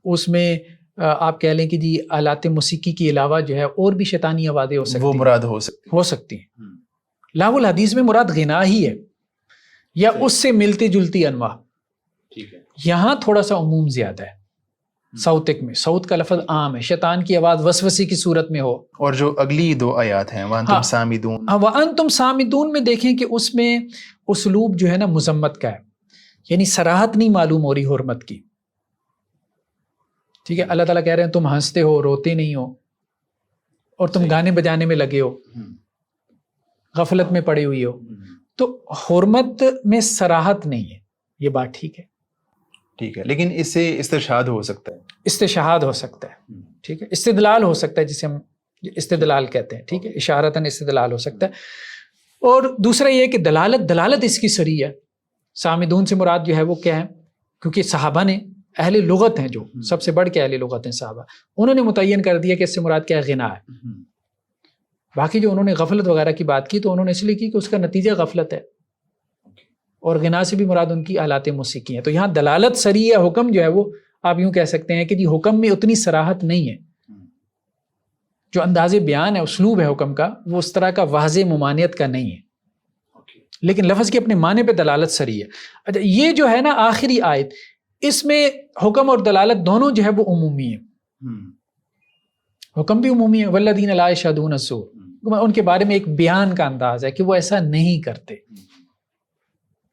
اس میں آپ کہہ لیں کہ جی آلات موسیقی کے علاوہ جو ہے اور بھی شیطانی آوازیں ہو سکتی ہیں، وہ مراد ہو سکتی ہیں. لاہ الحدیث میں مراد غنا ہی ہے یا اس سے ملتی جلتی انواع. یہاں تھوڑا سا عموم زیادہ ہے. صوتک میں صوت کا لفظ عام ہے، شیطان کی آواز وسوسے کی صورت میں ہو. اور جو اگلی دو آیات ہیں وَأَنْتُمْ سَامِدُونَ، وَأَنْتُمْ سَامِدُونَ میں دیکھیں کہ اس میں اسلوب جو ہے نا مذمت کا ہے، یعنی صراحت نہیں معلوم ہو رہی حرمت کی. ٹھیک ہے. اللہ تعالیٰ کہہ رہے ہیں تم ہنستے ہو، روتے نہیں ہو، اور تم گانے بجانے میں لگے ہو، غفلت میں پڑی ہوئی ہو. تو حرمت میں صراحت نہیں ہے، یہ بات ٹھیک ہے. ٹھیک ہے، لیکن اس سے استرشاد ہو سکتا ہے، استشہاد ہو سکتا ہے. ٹھیک ہے. استدلال ہو سکتا ہے، جسے ہم استدلال کہتے ہیں. ٹھیک ہے، اشارتاً استدلال ہو سکتا ہے. اور دوسرا یہ کہ دلالت اس کی سری ہے. سامدون سے مراد جو ہے وہ کیا ہے؟ کیونکہ صحابہ نے، اہل لغت ہیں جو سب سے بڑھ کے اہل لغت ہیں صحابہ، انہوں نے متعین کر دیا کہ اس سے مراد کیا ہے؟ غنا ہے. باقی جو انہوں نے غفلت وغیرہ کی بات کی تو انہوں نے اس لیے کی کہ اس کا نتیجہ غفلت ہے، اور غنا سے بھی مراد ان کی آلات موسیقی ہیں. تو یہاں دلالت سری ہے، حکم جو ہے وہ آپ یوں کہہ سکتے ہیں کہ جی حکم میں اتنی صراحت نہیں ہے. جو انداز بیان ہے، اسلوب ہے حکم کا، وہ اس طرح کا واضح ممانعت کا نہیں ہے، لیکن لفظ کے اپنے معنی پہ دلالت سری ہے. اچھا، یہ جو ہے نا آخری آیت، اس میں حکم اور دلالت دونوں جو ہے وہ عمومی ہے. حکم بھی عمومی ہے، والذین لا یشہدون الزور، ان کے بارے میں ایک بیان کا انداز ہے کہ وہ ایسا نہیں کرتے،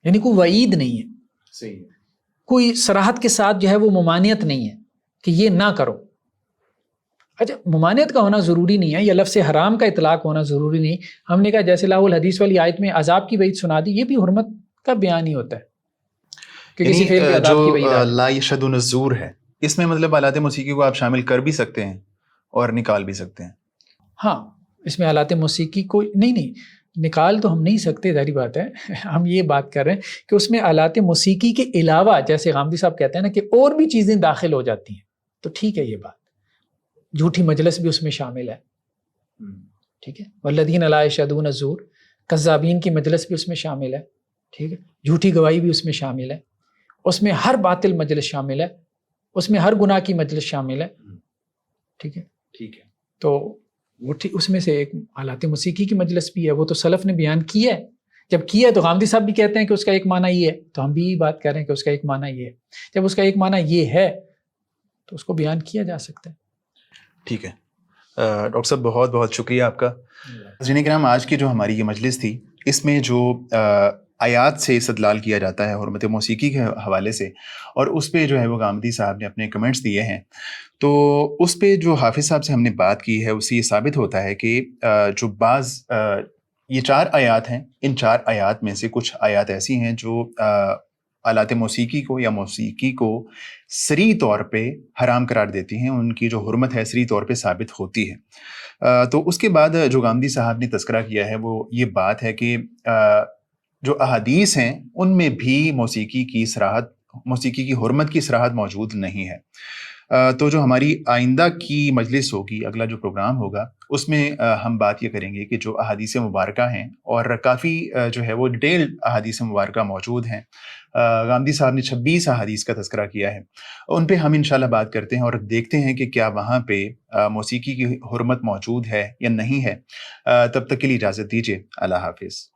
یعنی کوئی وعید نہیں ہے. صحیح. کوئی صراحت کے ساتھ جو ہے وہ ممانعت نہیں ہے کہ یہ نہ کرو. اچھا، ممانعت کا ہونا ضروری نہیں ہے، یا لفظ حرام کا اطلاق ہونا ضروری نہیں. ہم نے کہا جیسے لاہ الحدیث والی آیت میں عذاب کی وعید سنا دی، یہ بھی حرمت کا بیان ہی ہوتا ہے کہ کسی فعل پہ عذاب کی وعید آ جو لا یشہدون الزور ہے، اس میں مطلب آلات موسیقی کو آپ شامل کر بھی سکتے ہیں اور نکال بھی سکتے ہیں. ہاں، اس میں آلات موسیقی کو نہیں نکال تو ہم نہیں سکتے، ظاہری بات ہے. ہم یہ بات کر رہے ہیں کہ اس میں آلات موسیقی کے علاوہ، جیسے غامدی صاحب کہتے ہیں نا، کہ اور بھی چیزیں داخل ہو جاتی ہیں، تو ٹھیک ہے. یہ بات جھوٹی مجلس بھی اس میں شامل ہے. ٹھیک ہے. والذین لا یشہدون الزور، کذابین کی مجلس بھی اس میں شامل ہے. ٹھیک ہے. جھوٹی گواہی بھی اس میں شامل ہے. اس میں ہر باطل مجلس شامل ہے، اس میں ہر گناہ کی مجلس شامل ہے. ٹھیک ہے. ٹھیک ہے. تو وہ اس میں سے ایک آلات موسیقی کی مجلس بھی ہے، وہ تو سلف نے بیان کیا ہے. جب کیا ہے تو غامدی صاحب بھی کہتے ہیں کہ اس کا ایک معنی یہ ہے، تو ہم بھی یہ بات کر رہے ہیں کہ اس کا ایک معنی یہ ہے. جب اس کا ایک معنی یہ ہے تو اس کو بیان کیا جا سکتا ہے. ٹھیک ہے. ڈاکٹر صاحب بہت بہت شکریہ آپ کا. ناظرین کرام، آج کی جو ہماری یہ مجلس تھی، اس میں جو آیات سے استدلال کیا جاتا ہے حرمت موسیقی کے حوالے سے، اور اس پہ جو ہے وہ غامدی صاحب نے اپنے کمنٹس دیے ہیں، تو اس پہ جو حافظ صاحب سے ہم نے بات کی ہے، اس سے یہ ثابت ہوتا ہے کہ جو بعض یہ 4 آیات ہیں، ان 4 آیات میں سے کچھ آیات ایسی ہیں جو آلات موسیقی کو یا موسیقی کو صریح طور پہ حرام قرار دیتی ہیں، ان کی جو حرمت ہے صریح طور پہ ثابت ہوتی ہے۔ تو اس کے بعد جو گامدی صاحب نے تذکرہ کیا ہے وہ یہ بات ہے کہ جو احادیث ہیں ان میں بھی موسیقی کی حرمت کی صراحت موجود نہیں ہے۔ تو جو ہماری آئندہ کی مجلس ہوگی، اگلا جو پروگرام ہوگا، اس میں ہم بات یہ کریں گے کہ جو احادیث مبارکہ ہیں، اور کافی جو ہے وہ ڈیٹیل احادیث مبارکہ موجود ہیں۔ گامدی صاحب نے 26 احادیث کا تذکرہ کیا ہے، ان پہ ہم انشاءاللہ بات کرتے ہیں اور دیکھتے ہیں کہ کیا وہاں پہ موسیقی کی حرمت موجود ہے یا نہیں ہے۔ تب تک کے لیے اجازت دیجیے، اللہ حافظ۔